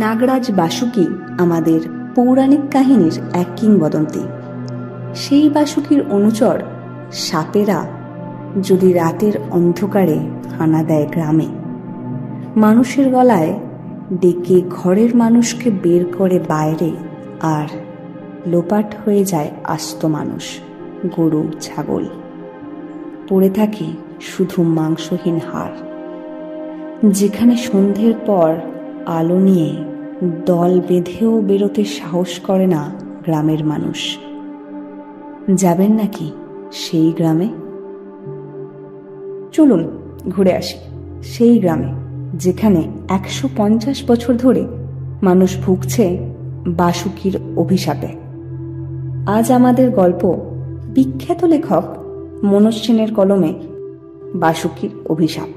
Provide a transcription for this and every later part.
নাগরাজ বাসুকি আমাদের পৌরাণিক কাহিনীর এক কিংবদন্তি। সেই বাসুকির অনুচর সাপেরা যদি রাতের অন্ধকারে হানা দেয় গ্রামে, মানুষের গলায় ডেকে ঘরের মানুষকে বের করে বাইরে, আর লোপাট হয়ে যায় আস্ত মানুষ, গরু ছাগল, পড়ে থাকে শুধু মাংসহীন হাড়। যেখানে সন্ধ্যের পর আলো নিয়ে দল বেঁধেও বেরোতে সাহস করে না গ্রামের মানুষ। যাবেন নাকি সেই গ্রামে? চলুন ঘুরে আসি সেই গ্রামে, যেখানে 150 বছর ধরে মানুষ ভুগছে বাসুকির অভিশাপে। আজ আমাদের গল্প বিখ্যাত লেখক মনোজ সেনের কলমে বাসুকির অভিশাপ।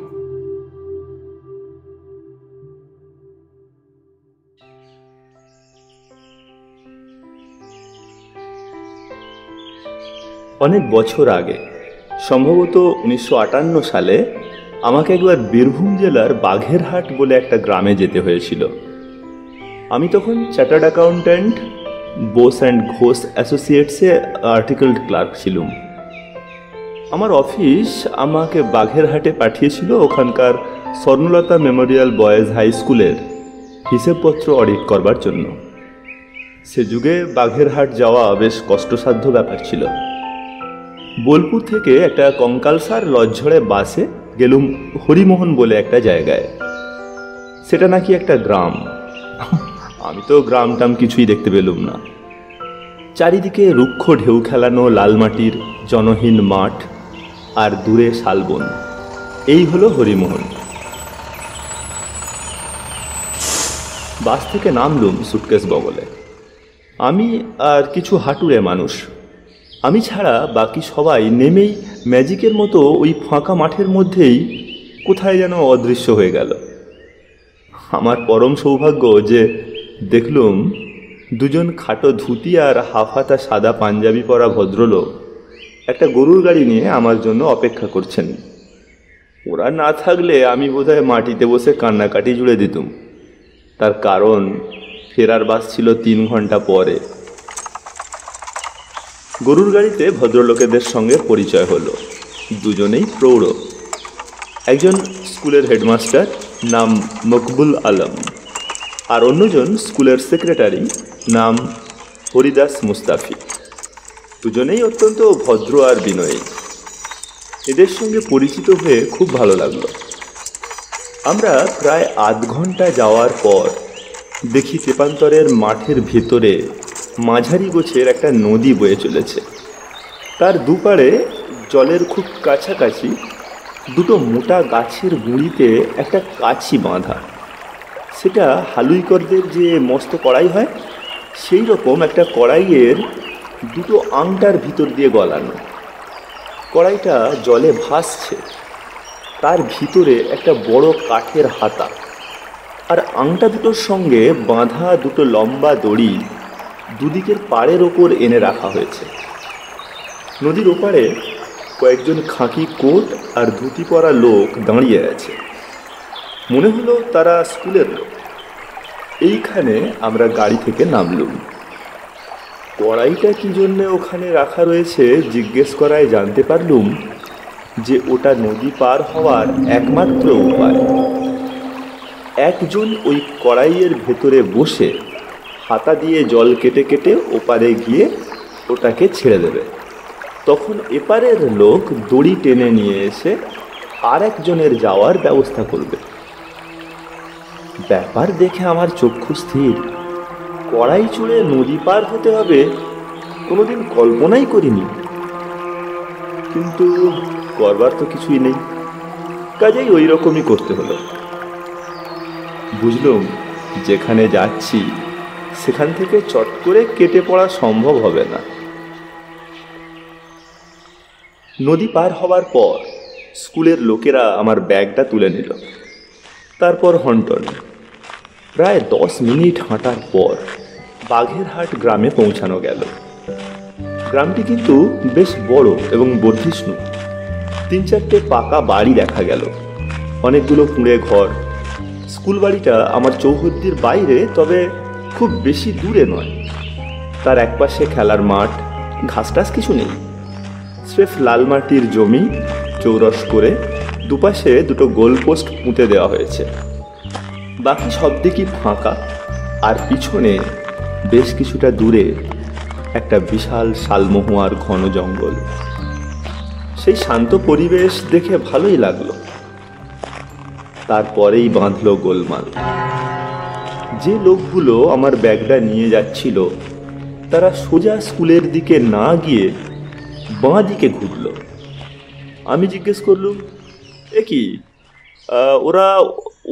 অনেক বছর আগে, সম্ভবত 1958 সালে, আমাকে একবার বীরভূম জেলার বাঘেরহাট বলে একটা গ্রামে যেতে হয়েছিল। আমি তখন chartered accountant, Bose and Ghosh অ্যাসোসিয়েটসে আর্টিকেল ক্লার্ক ছিলাম। আমার অফিস আমাকে বাঘেরহাটে পাঠিয়েছিল ওখানকার স্বর্ণলতা মেমোরিয়াল বয়েজ হাই স্কুলের হিসেবপত্র অডিট করবার জন্য। সে যুগে বাঘেরহাট যাওয়া বেশ কষ্টসাধ্য ব্যাপার ছিল। বোলপুর থেকে একটা কঙ্কালসার লজ্ঝড়ে বাসে গেলুম হরিমোহন বলে একটা জায়গায়। সেটা নাকি একটা গ্রাম। আমি তো গ্রাম টাম কিছুই দেখতে পেলুম না। চারিদিকে রুক্ষ ঢেউ খেলানো লাল মাটির জনহীন মাঠ আর দূরে শালবন। এই হলো হরিমোহন। বাস থেকে নামলুম সুটকেস বগলে। আমি আর কিছু হাঁটুরে মানুষ। আমি ছাড়া বাকি সবাই নেমেই ম্যাজিকের মতো ওই ফাঁকা মাঠের মধ্যেই কোথায় যেন অদৃশ্য হয়ে গেল। আমার পরম সৌভাগ্য যে দেখলুম দুজন খাটো ধুতি আর হাফহাতা সাদা পাঞ্জাবি পরা ভদ্রলোক একটা গরুর গাড়ি নিয়ে আমার জন্য অপেক্ষা করছেন। ওরা না থাকলে আমি বোধহয় মাটিতে বসে কান্নাকাটি জুড়ে দিতুম। তার কারণ ফেরার বাস ছিল 3 ঘন্টা পরে। গরুর গাড়িতে ভদ্রলোকেদের সঙ্গে পরিচয় হলো। দুজনেই প্রৌঢ়। একজন স্কুলের হেডমাস্টার, নাম মকবুল আলম, আর অন্যজন স্কুলের সেক্রেটারি, নাম হরিদাস মুস্তাফি। দুজনেই অত্যন্ত ভদ্র আর বিনয়ী। এদের সঙ্গে পরিচিত হয়ে খুব ভালো লাগলো। আমরা প্রায় আধ ঘন্টা যাওয়ার পর দেখি তেপান্তরের মাঠের ভেতরে মাঝারি গোছের একটা নদী বয়ে চলেছে। তার দুপারে জলের খুব কাছাকাছি দুটো মোটা গাছের গুঁড়িতে একটা কাছি বাঁধা। সেটা হালুইকরদের যে মস্ত কড়াই হয়, সেই রকম একটা কড়াইয়ের দুটো আংটার ভিতর দিয়ে গলানো। কড়াইটা জলে ভাসছে। তার ভিতরে একটা বড় কাঠের হাতা, আর আংটা দুটোর সঙ্গে বাঁধা দুটো লম্বা দড়ি দুদিকের পাড়ের ওপর এনে রাখা হয়েছে। নদীর ওপারে কয়েকজন খাকি কোট আর ধুতি পরা লোক দাঁড়িয়ে আছে। মনে হলো তারা স্কুলের লোক। এইখানে আমরা গাড়ি থেকে নামলুম। কড়াইটা কি জন্য ওখানে রাখা রয়েছে জিজ্ঞেস করায় জানতে পারলুম যে ওটা নদী পার হওয়ার একমাত্র উপায়। একজন ওই কড়াইয়ের ভেতরে বসে হাতা দিয়ে জল কেটে কেটে ওপারে গিয়ে ওটাকে ছেড়ে দেবে। তখন এপারের লোক দড়ি টেনে নিয়ে এসে আর একজনের যাওয়ার ব্যবস্থা করবে। ব্যাপার দেখে আমার চক্ষু স্থির। কড়াই চড়ে নদী পার হতে হবে কোনোদিন কল্পনাই করিনি। কিন্তু করবার তো কিছুই নেই, কাজেই ওই রকমই করতে হলো। বুঝলুম যেখানে যাচ্ছি সেখান থেকে চট করে কেটে পড়া সম্ভব হবে না। নদী পার হবার পর স্কুলের লোকেরা আমার ব্যাগটা তুলে নিল। তারপর হন্টন। প্রায় 10 মিনিট হাঁটার পর বাঘেরহাট গ্রামে পৌঁছানো গেল। গ্রামটি কিন্তু বেশ বড় এবং বর্ধিষ্ণু। 3-4টে পাকা বাড়ি দেখা গেল, অনেকগুলো কুঁড়ে ঘর, স্কুল বাড়িটা আমার চৌহদ্দির বাইরে, তবে খুব বেশি দূরে নয়। তার একপাশে খেলার মাঠ, ঘাস টাস কিছু নেই, স্রেফ লাল মাটির জমি, চৌরস করে দুপাশে দুটো গোলপোস্ট পুঁতে দেওয়া হয়েছে। বাকি সব দিকই ফাঁকা, আর পিছনে বেশ কিছুটা দূরে একটা বিশাল শালমহুয়ার ঘন জঙ্গল। সেই শান্ত পরিবেশ দেখে ভালোই লাগলো। তারপরেই বাঁধলো গোলমাল। যে লোকগুলো আমার ব্যাগটা নিয়ে যাচ্ছিল তারা সোজা স্কুলের দিকে না গিয়ে বাঁ দিকে ঘুরল। আমি জিজ্ঞেস করলুম, এ কি, ওরা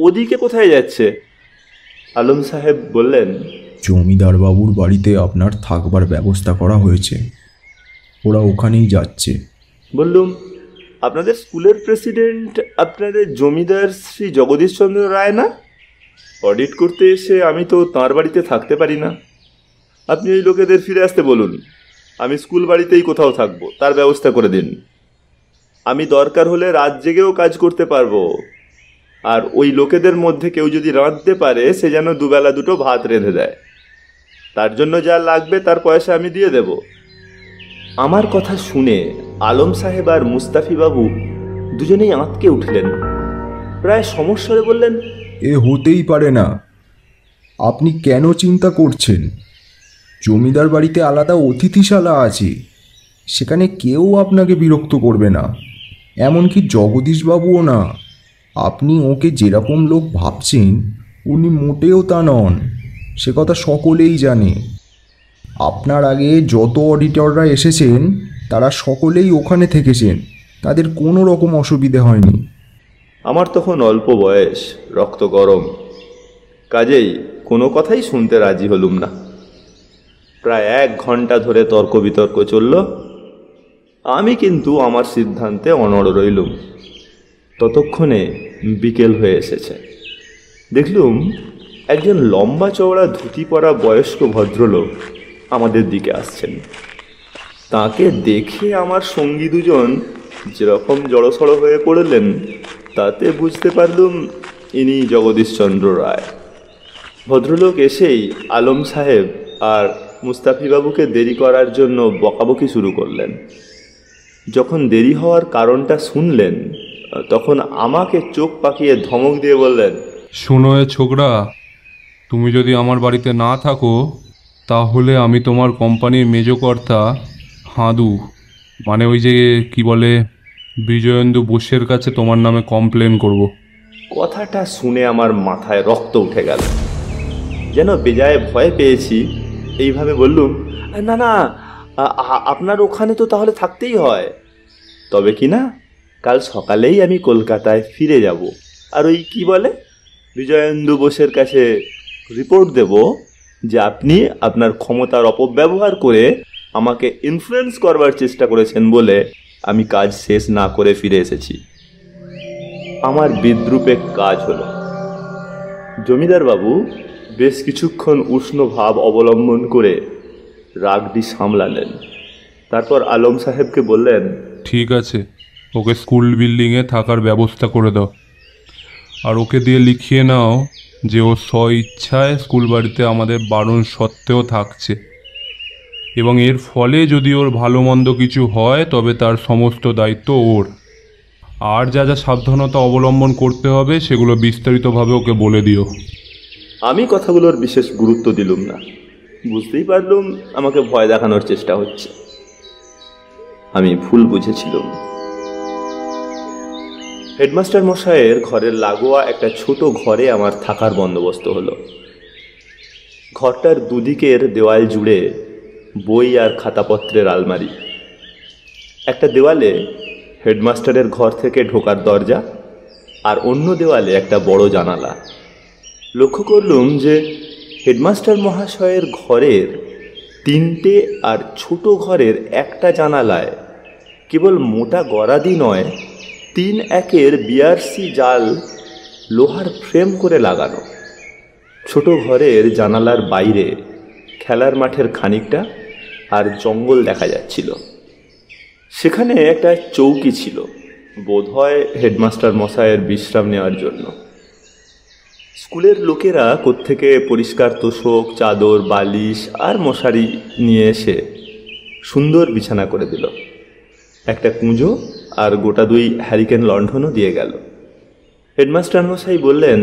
ওদিকে কোথায় যাচ্ছে? আলম সাহেব বললেন, জমিদার বাবুর বাড়িতে আপনার থাকবার ব্যবস্থা করা হয়েছে, ওরা ওখানেই যাচ্ছে। বললুম, আপনাদের স্কুলের প্রেসিডেন্ট আপনাদের জমিদার শ্রী জগদীশচন্দ্র রায় না? অডিট করতে এসে আমি তো তাঁর বাড়িতে থাকতে পারি না। আপনি ওই লোকেদের ফিরে আসতে বলুন, আমি স্কুল বাড়িতেই কোথাও থাকবো, তার ব্যবস্থা করে দিন। আমি দরকার হলে রাত জেগেও কাজ করতে পারবো। আর ওই লোকেদের মধ্যে কেউ যদি রাঁধতে পারে সে যেন দুবেলা দুটো ভাত রেঁধে দেয়। তার জন্য যা লাগবে তার পয়সা আমি দিয়ে দেব। আমার কথা শুনে আলম সাহেব আর মুস্তাফি বাবু দুজনেই আঁতকে উঠলেন। প্রায় সমস্যারে বললেন, এ হতেই পারে না। আপনি কেন চিন্তা করছেন? জমিদার বাড়িতে আলাদা অতিথিশালা আছে, সেখানে কেউ আপনাকে বিরক্ত করবে না, এমনকি জগদীশবাবুও না। আপনি ওকে যেরকম লোক ভাবছেন উনি মোটেও তা নন, সে কথা সকলেই জানে। আপনার আগে যত অডিটররা এসেছেন তারা সকলেই ওখানে থেকেছেন, তাদের কোনো রকম অসুবিধে হয়নি। আমার তখন অল্প বয়স, রক্ত গরম, কাজেই কোনো কথাই শুনতে রাজি হলুম না। প্রায় 1 ঘন্টা ধরে তর্ক বিতর্ক চলল। আমি কিন্তু আমার সিদ্ধান্তে অনড় রইলুম। ততক্ষণে বিকেল হয়ে এসেছে। দেখলুম একজন লম্বা চওড়া ধুতি পরা বয়স্ক ভদ্রলোক আমাদের দিকে আসছেন। তাকে দেখে আমার সঙ্গী দুজন যেরকম জড়সড় হয়ে পড়লেন তাতে বুঝতে পারলুম ইনি জগদীশচন্দ্র রায়। ভদ্রলোক এসেই আলম সাহেব আর মুস্তাফিবাবুকে দেরি করার জন্য বকাবকি শুরু করলেন। যখন দেরি হওয়ার কারণটা শুনলেন তখন আমাকে চোখ পাকিয়ে ধমক দিয়ে বললেন, শোনো এ ছোকরা, তুমি যদি আমার বাড়িতে না থাকো তাহলে আমি তোমার কোম্পানির মেজকর্তা হাঁদু, মানে ওই যে কি বলে বিজয়েন্দু বোসের কাছে তোমার নামে কমপ্লেন করব। কথাটা শুনে আমার মাথায় রক্ত উঠে গেল, যেন বেজায় ভয় পেয়েছি। এইভাবে বললুম, না না, আপনার ওখানে তো তাহলে থাকতেই হয়। তবে কি না, কাল সকালেই আমি কলকাতায় ফিরে যাব, আর ওই কি বলে বিজয়েন্দু বোসের কাছে রিপোর্ট দেব যে আপনি আপনার ক্ষমতার অপব্যবহার করে আমাকে ইনফ্লুয়েন্স করবার চেষ্টা করেছেন বলে আমি কাজ শেষ না করে ফিরে এসেছি। আমার বিদ্রূপে কাজ হলো। জমিদার বাবু বেশ কিছুক্ষণ উষ্ণ ভাব অবলম্বন করে রাগটি সামলালেন। তারপর আলম সাহেবকে বললেন, ঠিক আছে, ওকে স্কুল বিল্ডিংয়ে থাকার ব্যবস্থা করে দাও, আর ওকে দিয়ে লিখিয়ে নাও যে ও স্বইচ্ছায় স্কুল বাড়িতে আমাদের বারণ সত্ত্বেও থাকছে, এবং এর ফলে যদি ওর ভালো মন্দ কিছু হয় তবে তার সমস্ত দায়িত্ব ওর। আর যা যা সাবধানতা অবলম্বন করতে হবে সেগুলো বিস্তারিতভাবে ওকে বলে দিও। আমি কথাগুলোর বিশেষ গুরুত্ব দিলুম না। বুঝতেই পারলুম আমাকে ভয় দেখানোর চেষ্টা হচ্ছে। আমি ভুল বুঝেছিলাম। হেডমাস্টার মশাইয়ের ঘরের লাগোয়া একটা ছোট ঘরে আমার থাকার বন্দোবস্ত হলো। ঘরটার দুদিকের দেওয়াল জুড়ে বই আর খাতাপত্রের আলমারি। একটা দেওয়ালে হেডমাস্টারের ঘর থেকে ঢোকার দরজা, আর অন্য দেওয়ালে একটা বড় জানালা। লক্ষ্য করলুম যে হেডমাস্টার মহাশয়ের ঘরের 3টে আর ছোট ঘরের একটা জানালায় কেবল মোটা গরাদি নয়, 3 একের বিআরসি জাল লোহার ফ্রেম করে লাগানো। ছোট ঘরের জানালার বাইরে খেলার মাঠের খানিকটা আর জঙ্গল দেখা যাচ্ছিল। সেখানে একটা চৌকি ছিল, বোধহয় হেডমাস্টার মশাইয়ের বিশ্রাম নেওয়ার জন্য। স্কুলের লোকেরা কোত্থেকে পরিষ্কার তোশক, চাদর, বালিশ আর মশারি নিয়ে এসে সুন্দর বিছানা করে দিল। একটা কুঁজো আর গোটা 2 হ্যারিকেন লণ্ঠনও দিয়ে গেল। হেডমাস্টার মশাই বললেন,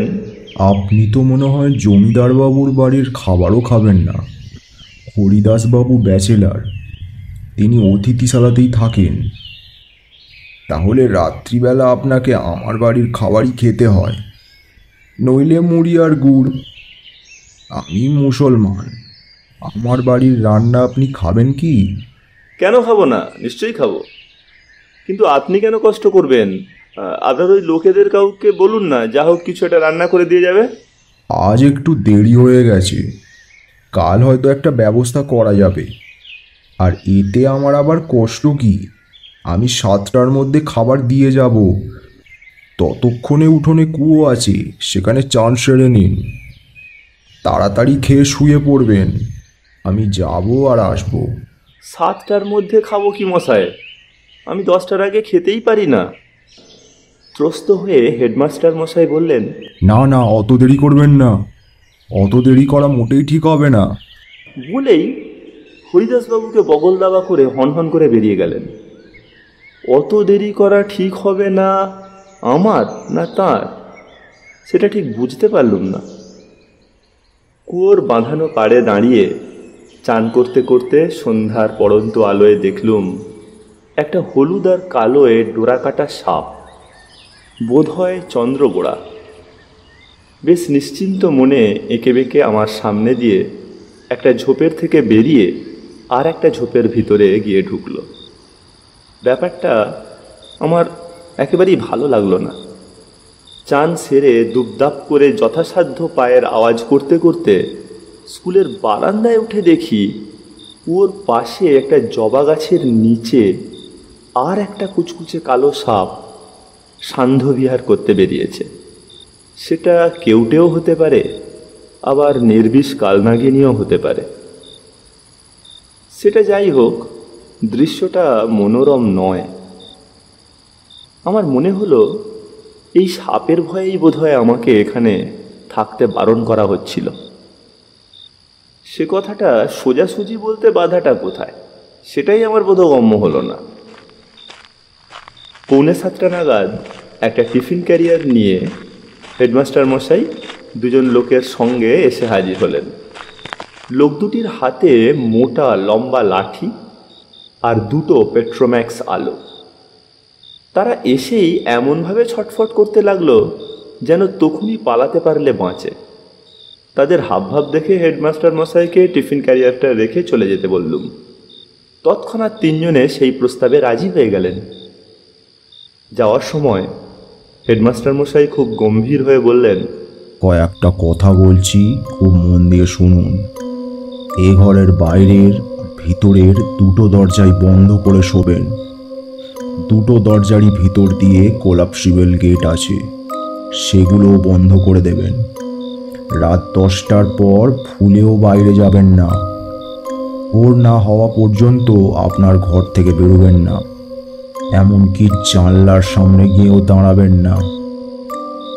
আপনি তো মনে হয় জমিদারবাবুর বাড়ির খাবারও খাবেন না। হরিদাসবাবু ব্যাচেলার, তিনি অতিথিশালাতেই থাকেন। তাহলে রাত্রিবেলা আপনাকে আমার বাড়ির খাবারই খেতে হয়, নইলে মুড়ি আর গুড়। আমি মুসলমান, আমার বাড়ির রান্না আপনি খাবেন কি? কেন খাবো না, নিশ্চয়ই খাবো। কিন্তু আপনি কেন কষ্ট করবেন? আপনার ওই লোকেদের কাউকে বলুন না, যা হোক কিছু একটা রান্না করে দিয়ে যাবে। আজ একটু দেরি হয়ে গেছে, কাল হয়তো একটা ব্যবস্থা করা যাবে। আর এতে আমার আবার কষ্ট কি? আমি 7টার মধ্যে খাবার দিয়ে যাব। ততক্ষণে উঠোনে কুয়ো আছে, সেখানে চান সেরে নিন। তাড়াতাড়ি খেয়ে শুয়ে পড়বেন, আমি যাব আর আসবো। 7টার মধ্যে খাবো কি মশাই? আমি 10টার আগে খেতেই পারি না। ত্রস্ত হয়ে হেডমাস্টার মশাই বললেন, না না, অত দেরি করবেন না, অত দেরি করা মোটেই ঠিক হবে না। বলেই হরিদাসবাবুকে বগল দাবা করে হনহন করে বেরিয়ে গেলেন। অত দেরি করা ঠিক হবে না আমার না তার, সেটা ঠিক বুঝতে পারলুম না। কুয়োর বাঁধানো পাড়ে দাঁড়িয়ে চান করতে করতে সন্ধ্যার পড়ন্ত আলোয় দেখলুম একটা হলুদ আর কালোয় ডোরাকাটা সাপ, বোধহয় চন্দ্রবোড়া, বেশ নিশ্চিন্ত মনে এঁকে বেঁকে আমার সামনে দিয়ে একটা ঝোপের থেকে বেরিয়ে আর একটা ঝোপের ভিতরে গিয়ে ঢুকল। ব্যাপারটা আমার একেবারেই ভালো লাগলো না। চান সেরে দুপদাপ করে যথাসাধ্য পায়ের আওয়াজ করতে করতে স্কুলের বারান্দায় উঠে দেখি ওর পাশে একটা জবা গাছের নিচে আর একটা কুচকুচে কালো সাপ সান্ধ্য বিহার করতে বেরিয়েছে। সেটা কেউটেও হতে পারে, আবার নির্বিষ কালনাগিনীও হতে পারে। সেটা যাই হোক, দৃশ্যটা মনোরম নয়। আমার মনে হলো এই সাপের ভয়েই বোধহয় আমাকে এখানে থাকতে বারণ করা হচ্ছিল। সে কথাটা সোজাসুজি বলতে বাধাটা কোথায়, সেটাই আমার বোধগম্য হলো না। 6:45 নাগাদ একটা টিফিন ক্যারিয়ার নিয়ে হেডমাস্টার মশাই 2জন লোকের সঙ্গে এসে হাজির হলেন। লোক দুটির হাতে মোটা লম্বা লাঠি আর 2টো পেট্রোম্যাক্স আলো। তারা এসেই এমনভাবে ছটফট করতে লাগলো যেন তখনই পালাতে পারলে বাঁচে। তাদের হাবভাব দেখে হেডমাস্টার মশাইকে টিফিন ক্যারিয়ারটা রেখে চলে যেতে বললুম। তৎক্ষণাৎ 3জনে সেই প্রস্তাবে রাজি হয়ে গেলেন। যাওয়ার সময় হেডমাস্টার মশাই খুব গম্ভীর হয়ে বললেন, কয়েকটা কথা বলছি, খুব মন দিয়ে শুনুন। এ ঘরের বাইরের ভিতরের 2টো দরজাই বন্ধ করে শোবেন। 2টো দরজারই ভিতর দিয়ে কোলাপসিবল গেট আছে, সেগুলোও বন্ধ করে দেবেন। রাত 10টার পর ভুলেও বাইরে যাবেন না। ভোর না হওয়া পর্যন্ত আপনার ঘর থেকে বেরোবেন না, এমনকি জানলার সামনে গিয়েও দাঁড়াবেন না।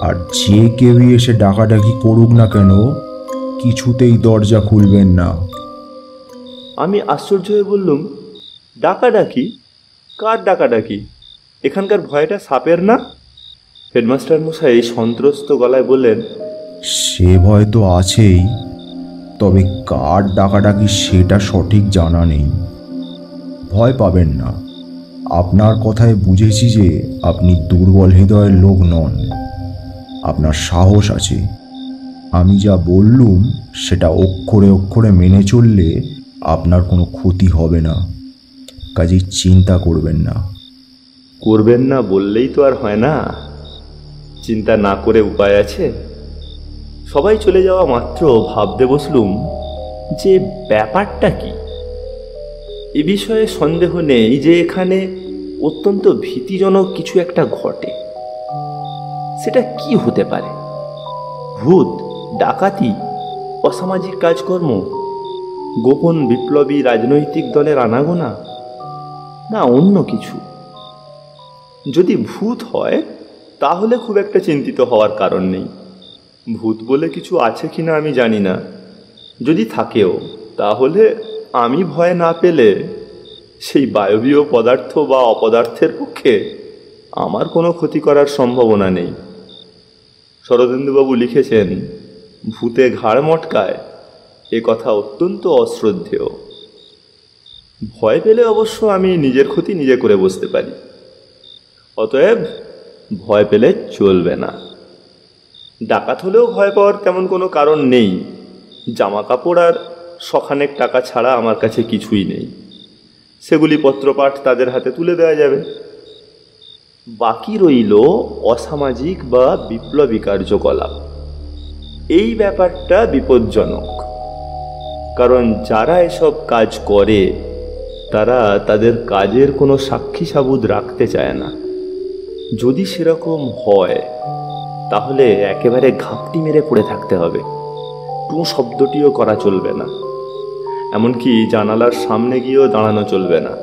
আর যে কেউই এসে ডাকাডাকি করুক না কেন, কিছুতেই দরজা খুলবেন না। আমি আশ্চর্য হয়ে বললুম, ডাকাডাকি? কার ডাকাডাকি? এখানকার ভয়টা সাপের না? হেডমাস্টার মশাই সন্ত্রস্ত গলায় বললেন, সে ভয় তো আছেই, তবে কার ডাকাডাকি সেটা সঠিক জানা নেই। ভয় পাবেন না, আপনার কথায় বুঝেছি যে আপনি দুর্বল হৃদয়ের লোক নন, আপনার সাহস আছে। আমি যা বললুম সেটা অক্ষরে অক্ষরে মেনে চললে আপনার কোনো ক্ষতি হবে না, কাজেই চিন্তা করবেন না। করবেন না বললেই তো আর হয় না, চিন্তা না করে উপায় আছে? সবাই চলে যাওয়া মাত্র ভাবতে বসলুম যে ব্যাপারটা কি। এ বিষয়ে সন্দেহ নেই যে এখানে অত্যন্ত ভীতিজনক কিছু একটা ঘটে। সেটা কি হতে পারে? ভূত, ডাকাতি, অসামাজিক কাজকর্ম, গোপন বিপ্লবী রাজনৈতিক দলের আনাগোনা, না অন্য কিছু? যদি ভূত হয় তাহলে খুব একটা চিন্তিত হওয়ার কারণ নেই। ভূত বলে কিছু আছে কিনা আমি জানি না, যদি থাকেও তাহলে আমি ভয় না পেলে সেই বায়বীয় পদার্থ বা অপদার্থের পক্ষে আমার কোনো ক্ষতি করার সম্ভাবনা নেই। শরদিন্দুবাবু লিখেছেন, ভূতে ঘাড় মটকায়, এ কথা অত্যন্ত অশ্রদ্ধেয়। ভয় পেলে অবশ্য আমি নিজের ক্ষতি নিজে করে বসতে পারি, অতএব ভয় পেলে চলবে না। ডাকাত হলেও ভয় পাওয়ার তেমন কোনো কারণ নেই। জামা কাপড় আর শখানেক টাকা ছাড়া আমার কাছে কিছুই নেই, সেগুলি পত্রপাঠ তাদের হাতে তুলে দেওয়া যাবে। বাকি রইল অসামাজিক বা বিপ্লবী কার্যকলাপ। এই ব্যাপারটা বিপজ্জনক, কারণ যারা এসব কাজ করে তারা তাদের কাজের কোনো সাক্ষী সাবুত রাখতে চায় না। যদি সেরকম হয় তাহলে একেবারে ঘাপটি মেরে পড়ে থাকতে হবে, টু শব্দটিও করা চলবে না, এমনকি জানালার সামনে গিয়েও দাঁড়ানো চলবে না।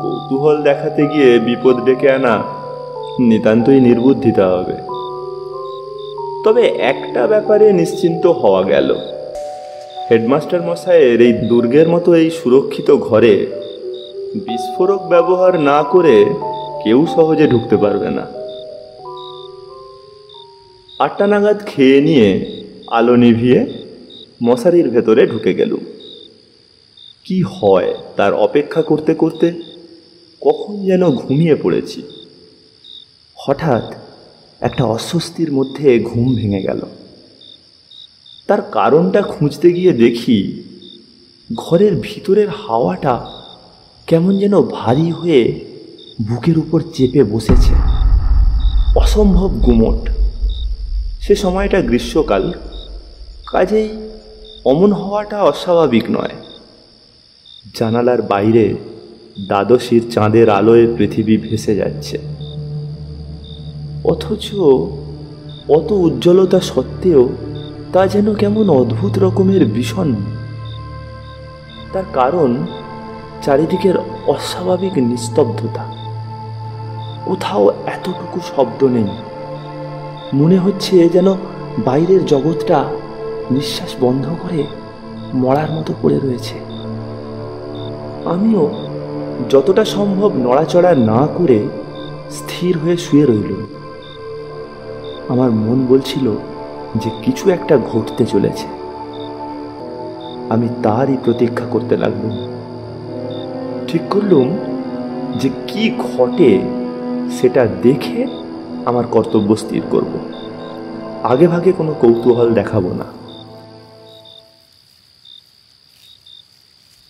কৌতূহল দেখাতে গিয়ে বিপদ ডেকে আনা নিতান্তই নির্বুদ্ধিতা হবে। তবে একটা ব্যাপারে নিশ্চিন্ত হওয়া গেল, হেডমাস্টার মশাইয়ের এই দুর্গের মতো এই সুরক্ষিত ঘরে বিস্ফোরক ব্যবহার না করে কেউ সহজে ঢুকতে পারবে না। 8টা নাগাদ খেয়ে নিয়ে আলো নিভিয়ে মশারির ভেতরে ঢুকে গেলুম। কি হয় তার অপেক্ষা করতে করতে কখন যেন ঘুমিয়ে পড়েছি। হঠাৎ একটা অস্বস্তির মধ্যে ঘুম ভেঙে গেল। তার কারণটা খুঁজতে গিয়ে দেখি ঘরের ভিতরের হাওয়াটা কেমন যেন ভারী হয়ে বুকের উপর চেপে বসেছে, অসম্ভব গুমোট। সে সময়টা গ্রীষ্মকাল, কাজেই অমন হওয়াটা অস্বাভাবিক নয়। জানালার বাইরে দ্বাদশীর চাঁদের আলোয় পৃথিবী ভেসে যাচ্ছে, অথচ অত উজ্জ্বলতা সত্ত্বেও তা যেন কেমন অদ্ভুত রকমের বিষণ্ণ। তার কারণ চারিদিকের অস্বাভাবিক নিস্তব্ধতা, কোথাও এতটুকু শব্দ নেই। মনে হচ্ছে যেন বাইরের জগৎটা নিঃশ্বাস বন্ধ করে মরার মতো পড়ে রয়েছে। আমিও যতটা সম্ভব নড়াচড়া না করে স্থির হয়ে শুয়ে রইলুম। আমার মন বলছিল যে কিছু একটা ঘটতে চলেছে। আমি তারই প্রতীক্ষা করতে লাগলুম। ঠিক করলুম যে কি ঘটে সেটা দেখে আমার কর্তব্য স্থির করব, আগে ভাগে কোনো কৌতূহল দেখাবো না।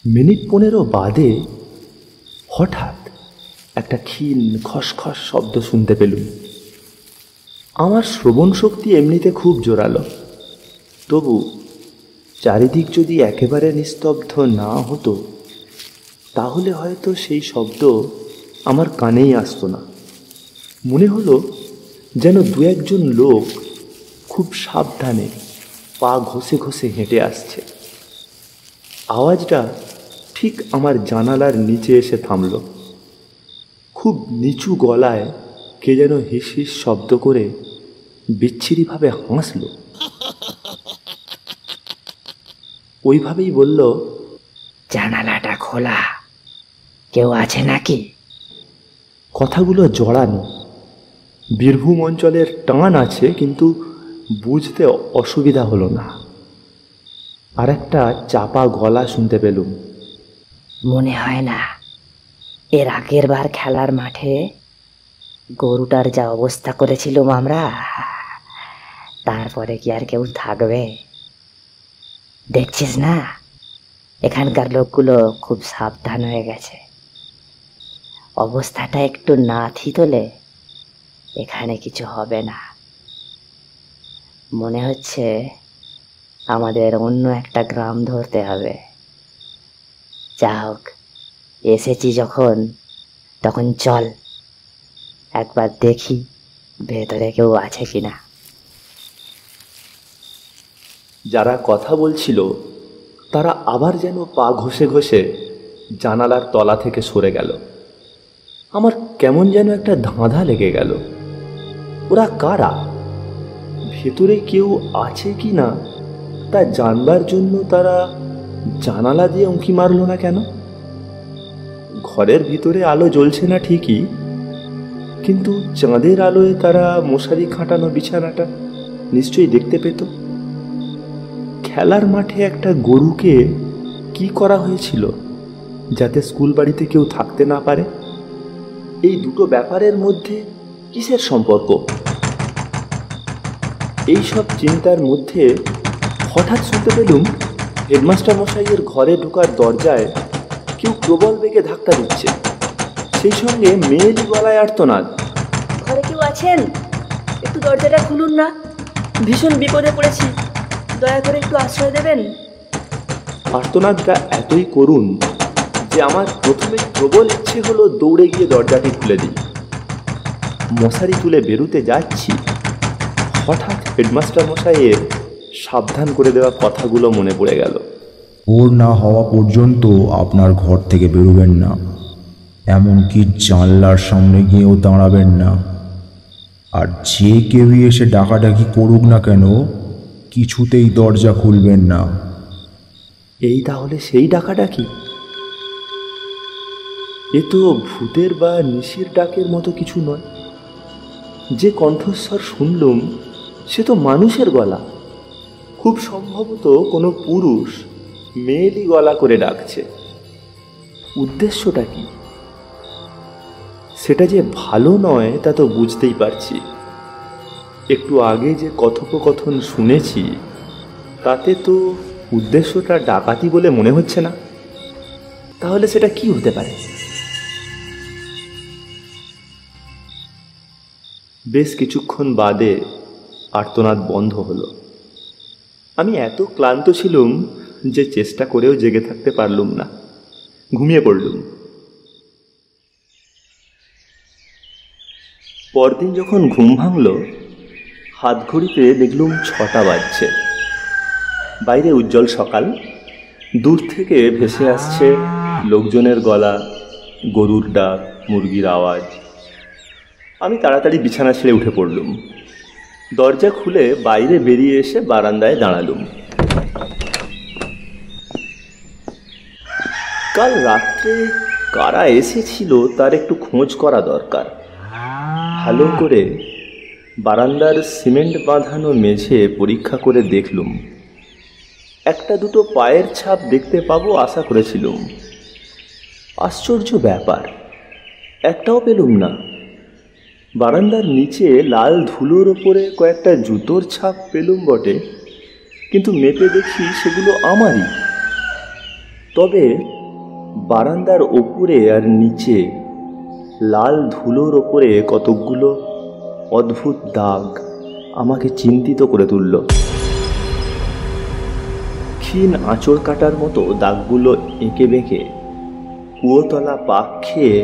মিনিট 15 বাদে হঠাৎ একটা ক্ষীণ খসখস শব্দ শুনতে পেলুম। আমার শ্রবণ শক্তি এমনিতে খুব জোরালো, তবু চারিদিক যদি একেবারে নিস্তব্ধ না হতো তাহলে হয়তো সেই শব্দ আমার কানেই আসতো না। মনে হলো যেন দু একজন লোক খুব সাবধানে পা ঘষে ঘষে হেঁটে আসছে। আওয়াজটা ঠিক আমার জানালার নিচে এসে থামল। খুব নিচু গলায় কে যেন হিস হিস শব্দ করে বিচ্ছিরিভাবে হাসল। ওইভাবেই বলল, জানালাটা খোলা, কেউ আছে নাকি? কথাগুলো জড়ানো, বীরভূম অঞ্চলের টান আছে, কিন্তু বুঝতে অসুবিধা হলো না। আর একটা চাপা গলা শুনতে পেলুম, মনে হয় না এর আগের বার খেলার মাঠে গরুটার যা অবস্থা করেছিলাম আমরা, তারপরে কি আর কেউ থাকবে? দেখছিস না, এখানকার লোকগুলো খুব সাবধান হয়ে গেছে। অবস্থাটা একটু না থিতলে এখানে কিছু হবে না। মনে হচ্ছে আমাদের অন্য একটা গ্রাম ধরতে হবে। যা হোক, এসেছি যখন তখন চল একবার দেখি ভেতরে কেউ আছে কিনা। যারা কথা বলছিল তারা আবার যেন পা ঘষে ঘষে জানালার তলা থেকে সরে গেল। আমার কেমন যেন একটা ধাঁধা লেগে গেল। ওরা কারা? ভেতরে কেউ আছে কি না তা জানবার জন্য তারা জানালা দিয়ে উঁকি মারল না কেন? ঘরের ভিতরে আলো জ্বলছে না ঠিকই, কিন্তু চাঁদের আলোয় তারা মশারি খাটানো বিছানাটা নিশ্চয়ই দেখতে পেত। খেলার মাঠে একটা গরুকে কি করা হয়েছিল যাতে স্কুল বাড়িতে কেউ থাকতে না পারে? এই দুটো ব্যাপারের মধ্যে কিসের সম্পর্ক? এইসব চিন্তার মধ্যে হঠাৎ শুনতে পেলুম হেডমাস্টার মশাইয়ের ঘরে ঢোকার দরজায় কেউ প্রবল বেগে ধাক্কা দিচ্ছে, সেই সঙ্গে মেয়েলি গলায় আর্তনাদ। ঘরে কেউ আছেন? একটু দরজাটা খুলুন না, ভীষণ বিপদে পড়েছি, দয়া করে একটু আশ্রয় দেবেন। আর্তনাদটা এতই করুণ যে আমার প্রথমে প্রবল ইচ্ছে হলো দৌড়ে গিয়ে দরজাটি খুলে দিই। মশারি তুলে বেরোতে যাচ্ছি, হঠাৎ হেডমাস্টার মশাইয়ের সাবধান করে দেওয়া কথাগুলো মনে পড়ে গেল। ওর না হওয়া পর্যন্ত আপনার ঘর থেকে বেরোবেন না, এমনকি জানলার সামনে গিয়েও দাঁড়াবেন না। আর যে কেউই এসে ডাকাডাকি করুক না কেন, কিছুতেই দরজা খুলবেন না। এই তাহলে সেই ডাকাডাকি? এ তো ভূতের বা নিশির ডাকের মতো কিছু নয়। যে কণ্ঠস্বর শুনলুম সে তো মানুষের গলা। খুব সম্ভবত কোনো পুরুষ মেয়েলি গলা করে ডাকছে। উদ্দেশ্যটা কি? সেটা যে ভালো নয় তা তো বুঝতেই পারছি। একটু আগে যে কথোপকথন শুনেছি তাতে তো উদ্দেশ্যটা ডাকাতি বলে মনে হচ্ছে না। তাহলে সেটা কি হতে পারে? বেশ কিছুক্ষণ বাদে আর্তনাদ বন্ধ হলো। আমি এত ক্লান্ত ছিলুম যে চেষ্টা করেও জেগে থাকতে পারলুম না, ঘুমিয়ে পড়লুম। পরদিন যখন ঘুম ভাঙল, হাত ঘড়িতে দেখলুম 6টা বাজছে। বাইরে উজ্জ্বল সকাল, দূর থেকে ভেসে আসছে লোকজনের গলা, গরুর ডাক, মুরগির আওয়াজ। আমি তাড়াতাড়ি বিছানা ছেড়ে উঠে পড়লুম। দরজা খুলে বাইরে বেরিয়ে এসে বারান্দায় দাঁড়ালুম। কাল রাত্রে কারা এসেছিল তার একটু খোঁজ করা দরকার। ভালো করে বারান্দার সিমেন্ট বাঁধানো মেঝে পরীক্ষা করে দেখলুম। একটা দুটো পায়ের ছাপ দেখতে পাবো আশা করেছিলুম। আশ্চর্য ব্যাপার, একটাও পেলুম না। বারান্দার নিচে লাল ধুলোর ওপরে কয়েকটা জুতোর ছাপ পেলুম বটে, কিন্তু মেপে দেখি সেগুলো আমারই। তবে বারান্দার ওপরে আর নিচে লাল ধুলোর ওপরে কতকগুলো অদ্ভুত দাগ আমাকে চিন্তিত করে তুলল। ক্ষীণ আঁচড় কাটার মতো দাগগুলো এঁকে বেঁকে কুয়োতলা পাক খেয়ে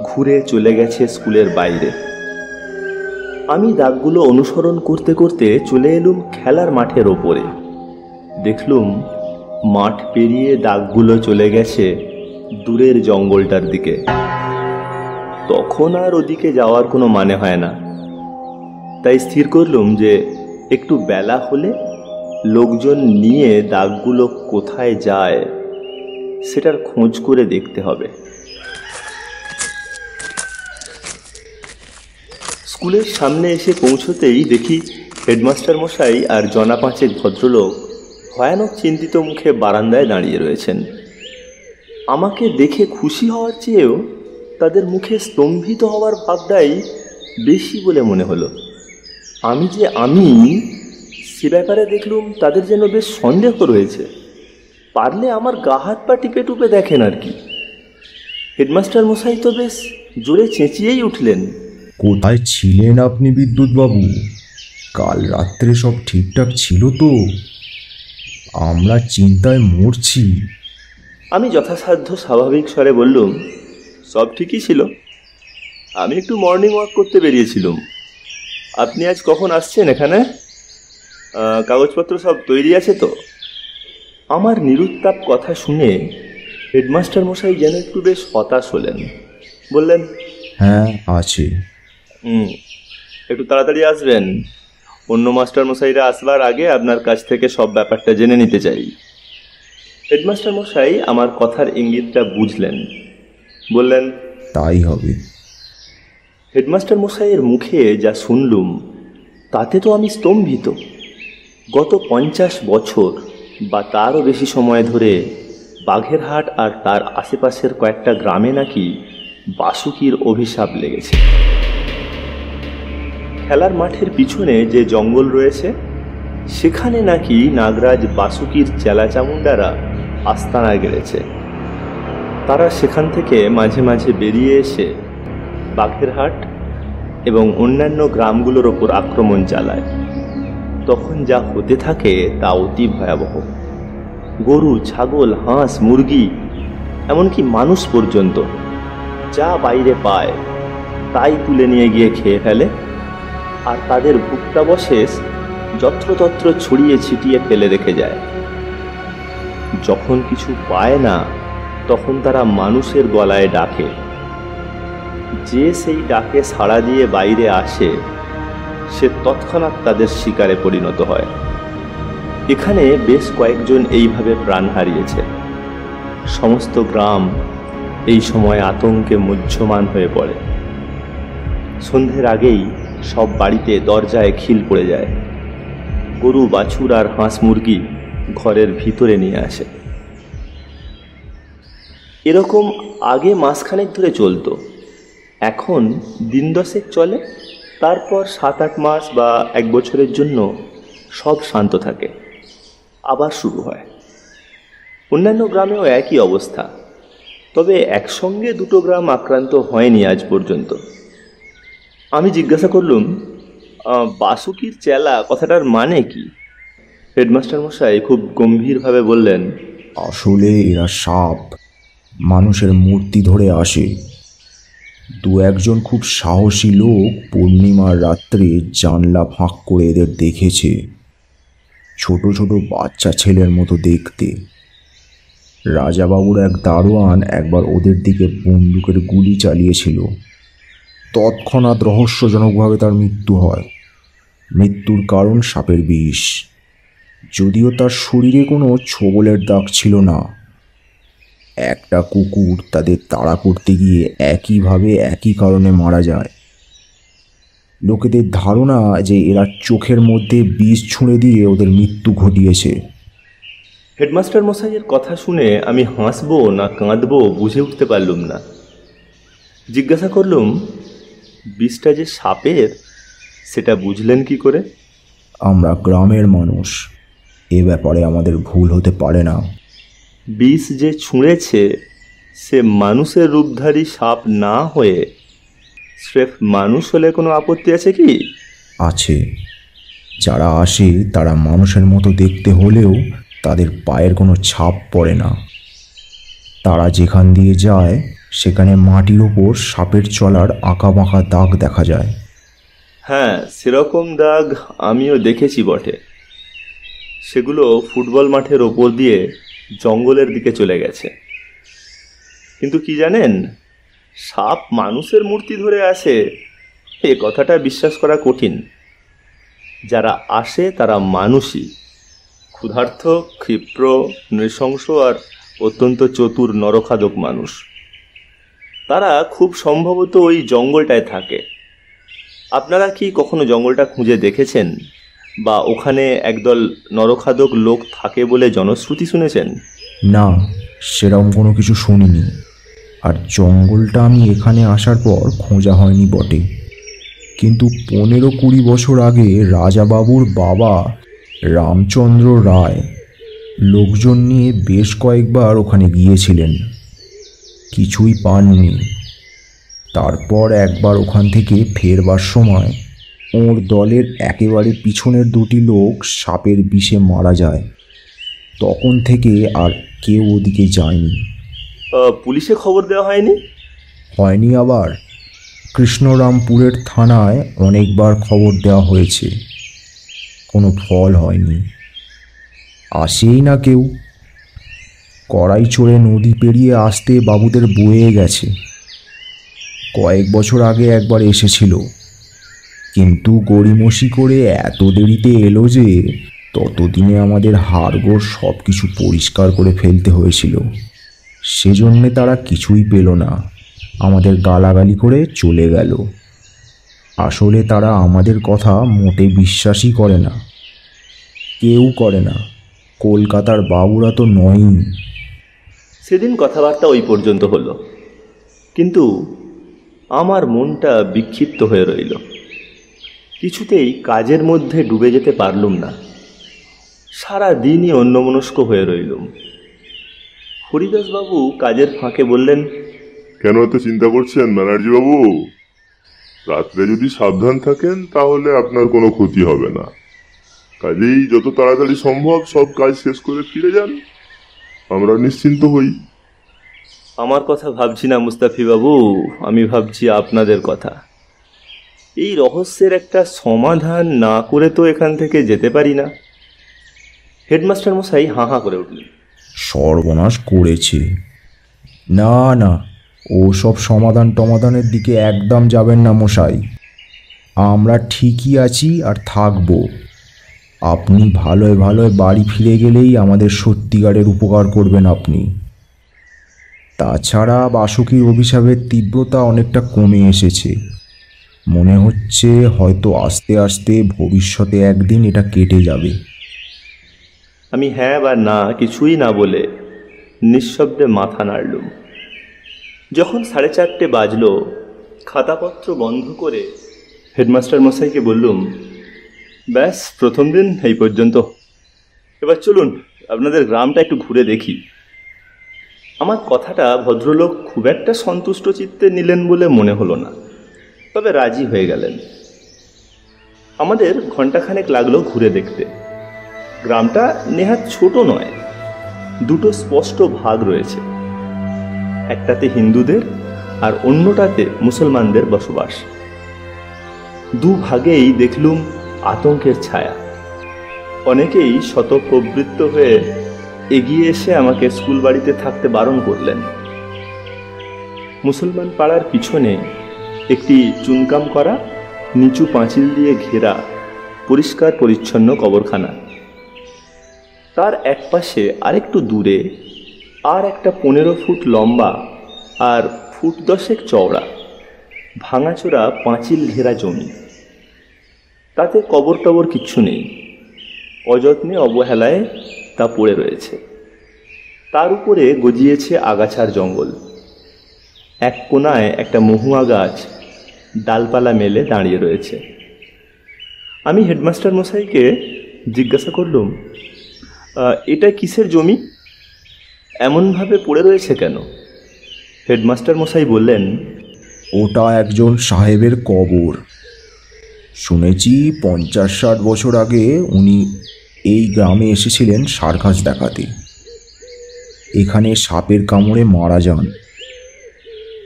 ঘুরে চলে গেছে স্কুলের বাইরে। আমি দাগগুলো অনুসরণ করতে করতে চলে এলুম খেলার মাঠের ওপরে। দেখলুম মাঠ পেরিয়ে দাগগুলো চলে গেছে দূরের জঙ্গলটার দিকে। তখন আর ওদিকে যাওয়ার কোনো মানে হয় না, তাই স্থির করলুম যে একটু বেলা হলে লোকজন নিয়ে দাগগুলো কোথায় যায় সেটার খোঁজ করে দেখতে হবে। স্কুলের সামনে এসে পৌঁছতেই দেখি হেডমাস্টার মশাই আর জনা পাঁচেক ভদ্রলোক ভয়ানক চিন্তিত মুখে বারান্দায় দাঁড়িয়ে রয়েছেন। আমাকে দেখে খুশি হওয়ার চেয়েও তাদের মুখে স্তম্ভিত হওয়ার ভাবটাই বেশি বলে মনে হলো। আমি যে আমি সে ব্যাপারে দেখলুম তাদের যেন বেশ সন্দেহ রয়েছে। পারলে আমার গা হাত পা টিপে টুপে দেখেন আর কি। হেডমাস্টার মশাই তো বেশ জোরে চেঁচিয়েই উঠলেন। কোথায় ছিলেন আপনি বিদ্যুৎবাবু? কাল রাত্রে সব ঠিকঠাক ছিল তো? আমরা চিন্তায় মরছি। আমি যথাসাধ্য স্বাভাবিক স্বরে বললুম, সব ঠিকই ছিল। আমি একটু মর্নিং ওয়াক করতে বেরিয়েছিলাম। আপনি আজ কখন আসছেন এখানে? কাগজপত্র সব তৈরি আছে তো? আমার নিরুত্তাপ কথা শুনে হেডমাস্টার মশাই যেন একটু বেশ হতাশ হলেন। বললেন, হ্যাঁ আছে। একটু তাড়াতাড়ি আসবেন, অন্য মাস্টার মশাইরা আসবার আগে আপনার কাছ থেকে সব ব্যাপারটা জেনে নিতে চাই। হেডমাস্টার মশাই আমার কথার ইঙ্গিতটা বুঝলেন, বললেন, তাই হবে। হেডমাস্টার মশাইয়ের মুখে যা শুনলুম তাতে তো আমি স্তম্ভিত। গত 50 বছর বা তারও বেশি সময় ধরে বাঘেরহাট আর তার আশেপাশের কয়েকটা গ্রামে নাকি বাসুকির অভিশাপ লেগেছে। খেলার মাঠের পিছনে যে জঙ্গল রয়েছে সেখানে নাকি নাগরাজ বাসুকির চেলাচামুন্ডারা আস্তানা গেড়েছে। তারা সেখান থেকে মাঝে মাঝে বেরিয়ে এসে বাঘেরহাট এবং অন্যান্য গ্রামগুলোর ওপর আক্রমণ চালায়। তখন যা হতে থাকে তা অতি ভয়াবহ। গরু, ছাগল, হাঁস, মুরগি, এমনকি মানুষ পর্যন্ত যা বাইরে পায় তাই তুলে নিয়ে গিয়ে খেয়ে ফেলে, আর তাদের ভুক্তাবশেষ যত্রতত্র ছড়িয়ে ছিটিয়ে ফেলে রেখে যায়। যখন কিছু পায় না তখন তারা মানুষের গলায় ডাকে। যে সেই ডাকে সাড়া দিয়ে বাইরে আসে সে তৎক্ষণাৎ তাদের শিকারে পরিণত হয়। এখানে বেশ কয়েকজন এইভাবে প্রাণ হারিয়েছে। সমস্ত গ্রাম এই সময় আতঙ্কে মুহ্যমান হয়ে পড়ে। সন্ধ্যের আগেই সব বাড়িতে দরজায় খিল পড়ে যায়। গরু, বাছুর আর হাঁস মুরগি ঘরের ভিতরে নিয়ে আসে। এরকম আগে মাসখানেক ধরে চলতো। এখন দিন 10 চলে, তারপর 7-8 মাস বা 1 বছরের জন্য সব শান্ত থাকে, আবার শুরু হয়। অন্যান্য গ্রামেও একই অবস্থা, তবে একসঙ্গে 2টো গ্রাম আক্রান্ত হয়নি আজ পর্যন্ত। আমি জিজ্ঞাসা করলুম, বাসুকির চেলা কথাটার মানে কি? হেডমাস্টার মশাই খুব গম্ভীরভাবে বললেন, আসলে এরা সাপ মানুষের মূর্তি ধরে আসে। 2-1জন খুব সাহসী লোক পূর্ণিমার রাত্রে জানলা ফাঁক করে এদের দেখেছে। ছোট ছোট বাচ্চা ছেলের মতো দেখতে। রাজাবাবুর এক দারোয়ান একবার ওদের দিকে বন্দুকের গুলি চালিয়েছিল। তৎক্ষণাৎ রহস্যজনকভাবে তার মৃত্যু হয়। মৃত্যুর কারণ সাপের বিষ, যদিও তার শরীরে কোনো ছোবলের দাগ ছিল না। একটা কুকুর তাদের তাড়া করতে গিয়ে একইভাবে একই কারণে মারা যায়। লোকেদের ধারণা যে এরা চোখের মধ্যে বিষ ছুঁড়ে দিয়ে ওদের মৃত্যু ঘটিয়েছে। হেডমাস্টার মশাইয়ের কথা শুনে আমি হাসবো না কাঁদবো বুঝে উঠতে পারলুম না। জিজ্ঞাসা করলুম, বিষটা যে সাপের সেটা বুঝলেন কি করে? আমরা গ্রামের মানুষ, এ ব্যাপারে আমাদের ভুল হতে পারে না। বিষ যে ছুঁড়েছে সে মানুষের রূপধারী সাপ না হয়ে স্রেফ মানুষ হলে কোনো আপত্তি আছে কি? আছে। যারা আসে তারা মানুষের মতো দেখতে হলেও তাদের পায়ের কোনো ছাপ পড়ে না। তারা যেখান দিয়ে যায় সেখানে মাটির ওপর সাপের চলার আঁকা বাঁকা দাগ দেখা যায়। হ্যাঁ, সেরকম দাগ আমিও দেখেছি বটে। সেগুলো ফুটবল মাঠের ওপর দিয়ে জঙ্গলের দিকে চলে গেছে। কিন্তু কি জানেন, সাপ মানুষের মূর্তি ধরে আসে এ কথাটা বিশ্বাস করা কঠিন। যারা আসে তারা মানুষই, ক্ষুধার্ত, ক্ষিপ্র, নৃশংস আর অত্যন্ত চতুর নরখাদক মানুষ। তারা খুব সম্ভবত ওই জঙ্গলটায় থাকে। আপনারা কি কখনো জঙ্গলটা খুঁজে দেখেছেন বা ওখানে একদল নরখাদক লোক থাকে বলে জনশ্রুতি শুনেছেন? না, সেরকম কোনো কিছু শুনিনি। আর জঙ্গলটা আমি এখানে আসার পর খোঁজা হয়নি বটে, কিন্তু 15-20 বছর আগে রাজাবাবুর বাবা রামচন্দ্র রায় লোকজন নিয়ে বেশ কয়েকবার ওখানে গিয়েছিলেন, কিছুই পাননি। তারপর একবার ওখান থেকে ফেরবার সময় ওর দলের একেবারে পিছনের 2টি লোক সাপের বিষে মারা যায়। তখন থেকে আর কেউ ওদিকে যায়নি। পুলিশে খবর দেওয়া হয়নি? হয়নি। আবার কৃষ্ণরামপুরের থানায় অনেকবার খবর দেওয়া হয়েছে, কোনো ফল হয়নি। আসেই না কেউ। কড়াই চড়ে নদী পেরিয়ে আসতে বাবুদের বয়ে গেছে। কয়েক বছর আগে একবার এসেছিল, কিন্তু গড়িমসি করে এত দেরিতে এলো যে ততদিনে আমাদের হাড়গোড় সব কিছু পরিষ্কার করে ফেলতে হয়েছিল। সেজন্যে তারা কিছুই পেল না, আমাদের গালাগালি করে চলে গেল। আসলে তারা আমাদের কথা মোটে বিশ্বাসই করে না, কেউ করে না। কলকাতার বাবুরা তো নয়ই। সেদিন কথাবার্তা ওই পর্যন্ত হলো, কিন্তু আমার মনটা বিক্ষিপ্ত হয়ে রইল। কিছুতেই কাজের মধ্যে ডুবে যেতে পারলুম না। সারা দিনই অন্যমনস্ক হয়ে রইলুম। হরিদাসবাবু কাজের ফাঁকে বললেন, কেন এত চিন্তা করছেন ব্যানার্জি বাবু? রাত্রে যদি সাবধান থাকেন তাহলে আপনার কোনো ক্ষতি হবে না। কাজেই যত তাড়াতাড়ি সম্ভব সব কাজ শেষ করে ফিরে যান, আমরা নিশ্চিন্ত হই। আমার কথা ভাবছি না মুস্তাফি বাবু, আমি ভাবছি আপনাদের কথা। এই রহস্যের একটা সমাধান না করে তো এখান থেকে যেতে পারি না। হেডমাস্টার মশাই হাঁ হাঁ করে উঠলেন। সর্বনাশ করেছে। না না, ও সব সমাধান টমাধানের দিকে একদম যাবেন না মশাই। আমরা ঠিকই আছি আর থাকবো। আপনি ভালোয় ভালোয় বাড়ি ফিরে গেলেই আমাদের সত্যিকারের উপকার করবেন আপনি। তাছাড়া বাসুকির অভিশাপের তীব্রতা অনেকটা কমে এসেছে। মনে হচ্ছে হয়তো আস্তে আস্তে ভবিষ্যতে একদিন এটা কেটে যাবে। আমি হ্যাঁ বা না কিছুই না বলে নিঃশব্দে মাথা নাড়লুম। যখন 4:30 বাজল, খাতাপত্র বন্ধ করে হেডমাস্টার মশাইকে বললুম, ব্যাস প্রথম দিন এই পর্যন্ত, এবার চলুন আপনাদের গ্রামটা একটু ঘুরে দেখি। আমার কথাটা ভদ্রলোক খুব একটা সন্তুষ্ট চিত্তে নিলেন বলে মনে হলো না, তবে রাজি হয়ে গেলেন। আমাদের ঘণ্টাখানেক লাগলো ঘুরে দেখতে। গ্রামটা নেহাত ছোট নয়, দুটো স্পষ্ট ভাগ রয়েছে। একটাতে হিন্দুদের আর অন্যটাতে মুসলমানদের বসবাস। দুভাগেই দেখলুম আতঙ্কের ছায়া। অনেকেই শতপ্রবৃত্ত হয়ে এগিয়ে এসে আমাকে স্কুল বাড়িতে থাকতে বারণ করলেন। মুসলমান পাড়ার পিছনে একটি চুনকাম করা নিচু পাঁচিল দিয়ে ঘেরা পরিষ্কার পরিচ্ছন্ন কবরখানা। তার এক পাশে আরেকটু দূরে আর একটা 15 ফুট লম্বা আর 10 ফুট চওড়া ভাঙাচোরা পাঁচিল ঘেরা জমি। তাতে কবর টবর কিচ্ছু নেই, অযত্নে অবহেলায় তা পড়ে রয়েছে। তার উপরে গজিয়েছে আগাছার জঙ্গল। এক কোনায় একটা মহুয়া গাছ ডালপালা মেলে দাঁড়িয়ে রয়েছে। আমি হেডমাস্টার মশাইকে জিজ্ঞাসা করলুম, এটা কিসের জমি? এমনভাবে পড়ে রয়েছে কেন? হেডমাস্টার মশাই বললেন, ওটা একজন সাহেবের কবর। শুনেছি 50-60 বছর আগে উনি এই গ্রামে এসেছিলেন সার্কাস দেখাতে। এখানে সাপের কামড়ে মারা যান।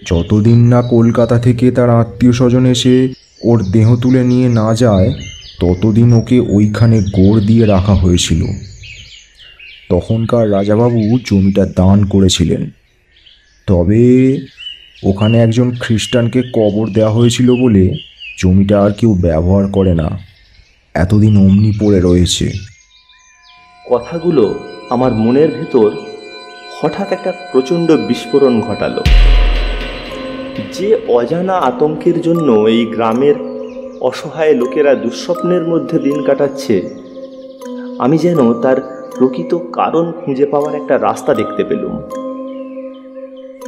যতদিন না কলকাতা থেকে তার আত্মীয় স্বজন এসে ওর দেহ তুলে নিয়ে না যায়, ততদিন ওকে ওইখানে গোড় দিয়ে রাখা হয়েছিল। তখনকার রাজাবাবু জমিটা দান করেছিলেন, তবে ওখানে একজন খ্রিস্টানকে কবর দেওয়া হয়েছিল বলে জমিটা আর কেউ ব্যবহার করে না। এতদিন অমনি পড়ে রয়েছে। কথাগুলো আমার মনের ভেতর হঠাৎ একটা প্রচণ্ড বিস্ফোরণ ঘটালো। যে অজানা আতঙ্কের জন্য এই গ্রামের অসহায় লোকেরা দুঃস্বপ্নের মধ্যে দিন কাটাচ্ছে, আমি যেন তার প্রকৃত কারণ খুঁজে পাওয়ার একটা রাস্তা দেখতে পেলুম।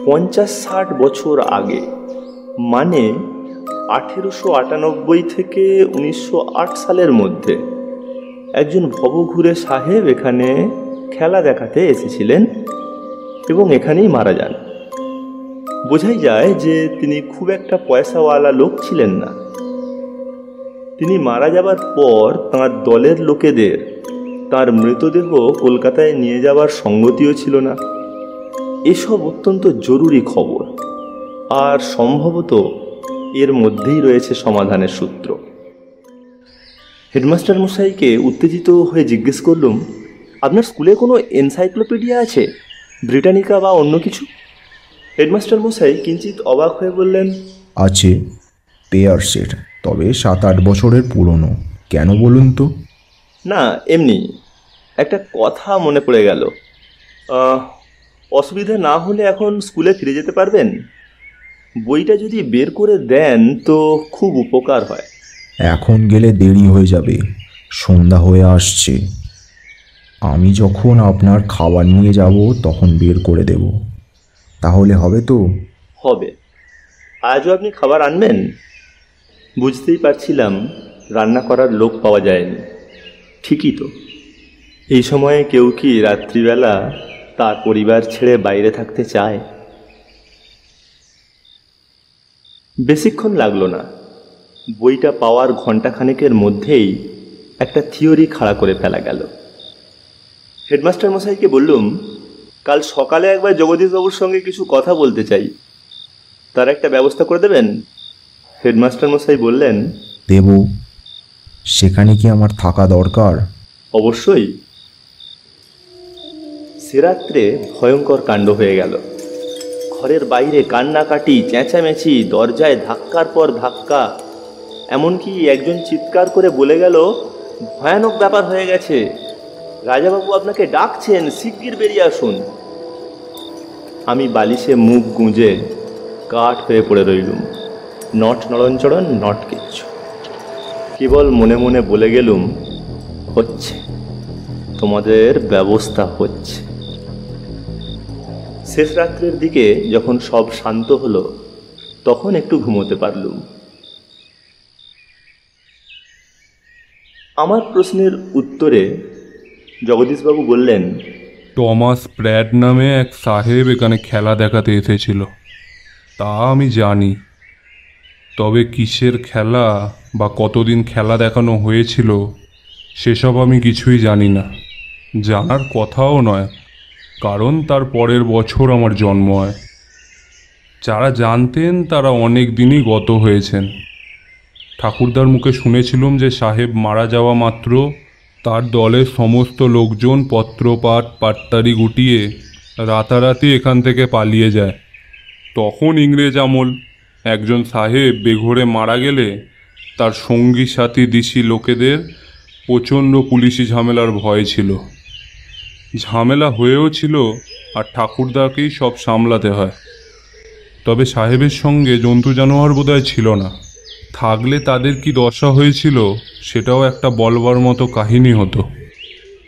50-60 বছর আগে, মানে 1898 থেকে 1908 সালের মধ্যে একজন ভবঘুরে সাহেব এখানে খেলা দেখাতে এসেছিলেন এবং এখানেই মারা যান। বোঝাই যায় যে তিনি খুব একটা পয়সাওয়ালা লোক ছিলেন না। তিনি মারা যাবার পর তাঁর দলের লোকেদের তাঁর মৃতদেহ কলকাতায় নিয়ে যাওয়ার সঙ্গতিও ছিল না। এসব অত্যন্ত জরুরি খবর, আর সম্ভবত এর মধ্যেই রয়েছে সমাধানের সূত্র। হেডমাস্টার মশাইকে উত্তেজিত হয়ে জিজ্ঞেস করলুম, আপনার স্কুলে কোনো এনসাইক্লোপিডিয়া আছে, ব্রিটানিকা বা অন্য কিছু? হেডমাস্টার মশাই কিঞ্চিত অবাক হয়ে বললেন, আছে, পেয়ার্সের। তবে 7-8 বছরের পুরনো। কেন বলুন তো? না, এমনি একটা কথা মনে পড়ে গেল। অসুবিধা না হলে এখন স্কুলে ফিরে যেতে পারবেন? বইটা যদি বের করে দেন তো খুব উপকার হয়। এখন গেলে দেরি হয়ে যাবে, সন্ধ্যা হয়ে আসছে। আমি যখন আপনার খাবার নিয়ে যাব তখন বের করে দেব। তাহলে হবে তো? হবে। আজও আপনি খাবার আনবেন? বুঝতেই পারছিলাম রান্না করার লোক পাওয়া যায়নি। ঠিকই তো, এই সময়ে কেউ কি রাত্রিবেলা তার পরিবার ছেড়ে বাইরে থাকতে চায়? বেশিক্ষণ লাগলো না, বইটা পাওয়ার ঘণ্টাখানেকের মধ্যেই একটা থিওরি খাড়া করে ফেলা গেল। হেডমাস্টার মশাইকে বললুম, কাল সকালে একবার জগদীশবাবুর সঙ্গে কিছু কথা বলতে চাই, তার একটা ব্যবস্থা করে দেবেন? হেডমাস্টার মশাই বললেন, দেব। সেখানে কি আমার থাকা দরকার? অবশ্যই। সে রাত্রে ভয়ঙ্কর কাণ্ড হয়ে গেল। ঘরের বাইরে কান্নাকাটি, চেঁচামেচি, দরজায় ধাক্কার পর ধাক্কা, এমনকি একজন চিৎকার করে বলে গেল, ভয়ানক ব্যাপার হয়ে গেছে, রাজাবাবু আপনাকে ডাকছেন, শিগগির বেরিয়ে আসুন। আমি বালিশে মুখ গুঁজে কাঠ হয়ে পড়ে রইলুম। নট নড়নচড়ন, নট কিচ্ছু। কেবল মনে মনে বলে গেলুম, হচ্ছে, তোমাদের ব্যবস্থা হচ্ছে। শেষ রাত্রের দিকে যখন সব শান্ত হলো তখন একটু ঘুমোতে পারলুম। আমার প্রশ্নের উত্তরে জগদীশবাবু বললেন, টমাস প্র্যাট নামে এক সাহেব এখানে খেলা দেখাতে এসেছিল, তা আমি জানি। তবে কিসের খেলা বা কতদিন খেলা দেখানো হয়েছিল সেসব আমি কিছুই জানি না, জানার কথাও নয়, কারণ তার পরের বছর আমার জন্ম হয়। যারা জানতেন তারা অনেক দিনই গত হয়েছেন। ঠাকুরদার মুখে শুনেছিলুম যে সাহেব মারা যাওয়া মাত্র তার দলের সমস্ত লোকজন পত্রপাঠ পাট্টারি গুটিয়ে রাতারাতি এখান থেকে পালিয়ে যায়। তখন ইংরেজ আমল, একজন সাহেব বেঘরে মারা গেলে তার সঙ্গী সাথী দিশি লোকেদের প্রচণ্ড পুলিশি ঝামেলার ভয় ছিল। ঝামেলা হয়েও ছিল, আর ঠাকুরদাকেই সব সামলাতে হয়। তবে সাহেবের সঙ্গে জন্তু জানোয়ার বোধহয় ছিল না, থাকলে তাদের কি দশা হয়েছিল সেটাও একটা বলবার মতো কাহিনী হতো।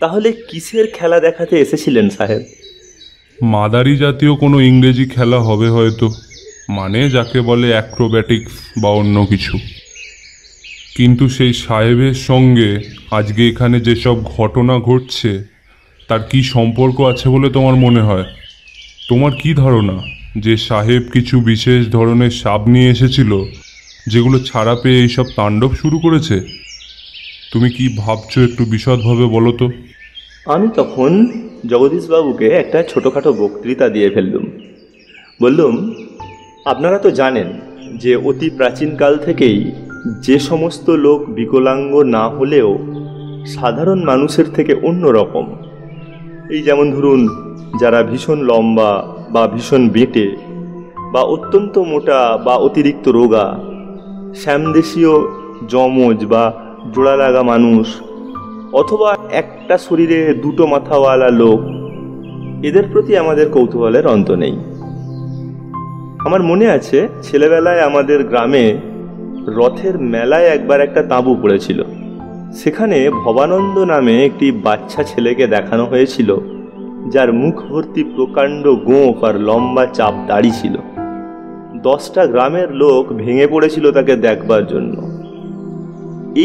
তাহলে কিসের খেলা দেখাতে এসেছিলেন সাহেব? মাদারি জাতীয় কোনো ইংরেজি খেলা হবে হয়তো, মানে যাকে বলে অ্যাক্রোব্যাটিক্স বা অন্য কিছু। কিন্তু সেই সাহেবের সঙ্গে আজকে এখানে যেসব ঘটনা ঘটছে তার কি সম্পর্ক আছে বলে তোমার মনে হয়? তোমার কি ধারণা যে সাহেব কিছু বিশেষ ধরনের সাপ নিয়ে এসেছিল যেগুলো ছাড়া পেয়ে এইসব তাণ্ডব শুরু করেছে? তুমি কি ভাবছো একটু বিশদভাবে বলো তো। আমি তখন জগদীশবাবুকে একটা ছোটোখাটো বক্তৃতা দিয়ে ফেললুম। বললুম, আপনারা তো জানেন যে অতি প্রাচীনকাল থেকেই যে সমস্ত লোক বিকলাঙ্গ না হলেও সাধারণ মানুষের থেকে অন্য রকম, এই যেমন ধরুন যারা ভীষণ লম্বা বা ভীষণ বেঁটে বা অত্যন্ত মোটা বা অতিরিক্ত রোগা, শ্যামদেশীয় যমজ বা জোড়া লাগা মানুষ, অথবা একটা শরীরে দুটো মাথাওয়ালা লোক, এদের প্রতি আমাদের কৌতূহলের অন্ত নেই। আমার মনে আছে ছেলেবেলায় আমাদের গ্রামে রথের মেলায় একবার একটা তাঁবু পড়েছিল। সেখানে ভবানন্দ নামে একটি বাচ্চা ছেলেকে দেখানো হয়েছিল, যার মুখ ভর্তি প্রকাণ্ড গোঁফ আর লম্বা চাপ দাড়ি ছিল। 10টা গ্রামের লোক ভেঙে পড়েছিল তাকে দেখবার জন্য।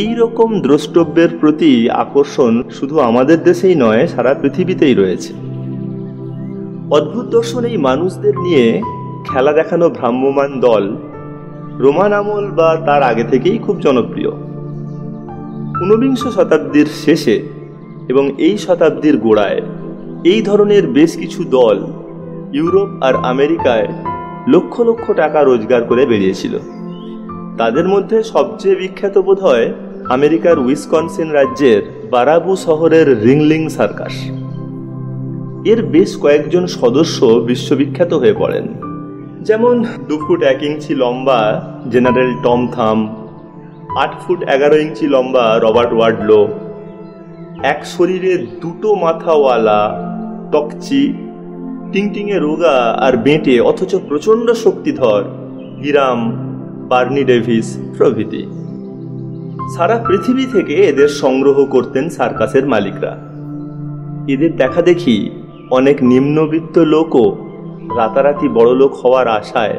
এই রকম দ্রষ্টব্যের প্রতি আকর্ষণ শুধু আমাদের দেশেই নয়, সারা পৃথিবীতেই রয়েছে। অদ্ভুত দর্শন এই মানুষদের নিয়ে খেলা দেখানো ভ্রাম্যমান দল রোমান আমল বা তার আগে থেকেই খুব জনপ্রিয়। 19 শতাব্দীর শেষে এবং এই শতাব্দীর গোড়ায় এই ধরনের বেশ কিছু দল ইউরোপ আর আমেরিকায় লক্ষ লক্ষ টাকা রোজগার করে বেরিয়েছিল। তাদের মধ্যে সবচেয়ে বিখ্যাত বোধহয় আমেরিকার উইসকনসিন রাজ্যের বারাবু শহরের রিংলিং সার্কাস। এর বেশ কয়েকজন সদস্য বিশ্ববিখ্যাত হয়ে পড়েন, যেমন 2 ফুট 1 ইঞ্চি লম্বা জেনারেল টম থাম, 8 ফুট 11 ইঞ্চি লম্বা রবার্ট ওয়াডলো, এক শরীরে 2টো মাথাওয়ালা, টকচি, টিংটিংয়ে রোগা আর বেঁটে অথচ প্রচণ্ড শক্তিধর হিরাম, বার্নি ডেভিস প্রভৃতি। সারা পৃথিবী থেকে এদের সংগ্রহ করতেন সার্কাসের মালিকরা। এদের দেখা দেখি অনেক নিম্নবিত্ত লোকও রাতারাতি বড়লোক হওয়ার আশায়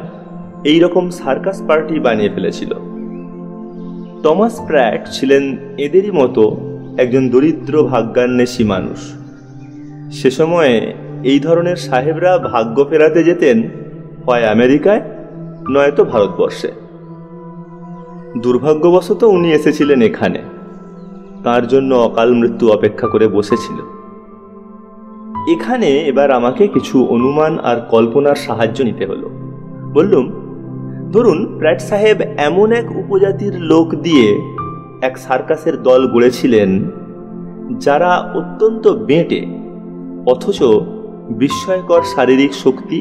এই রকম সার্কাস পার্টি বানিয়ে ফেলেছিল। টমাস প্র্যাট ছিলেন এদেরই মতো একজন দরিদ্র ভাগ্যান্বেষী মানুষ। সে সময়ে এই ধরনের সাহেবরা ভাগ্য ফেরাতে যেতেন হয় আমেরিকায়, নয়তো ভারতবর্ষে। দুর্ভাগ্যবশত উনি এসেছিলেন এখানে। তার জন্য অকাল মৃত্যু অপেক্ষা করে বসেছিল। এখানে এবার আমাকে কিছু অনুমান আর কল্পনার সাহায্য নিতে হলো। বললুম, ধরুন প্র্যাট সাহেব এমন এক উপজাতির লোক দিয়ে এক সার্কাসের দল গড়েছিলেন যারা অত্যন্ত বেঁটে অথচ বিস্ময়কর শারীরিক শক্তি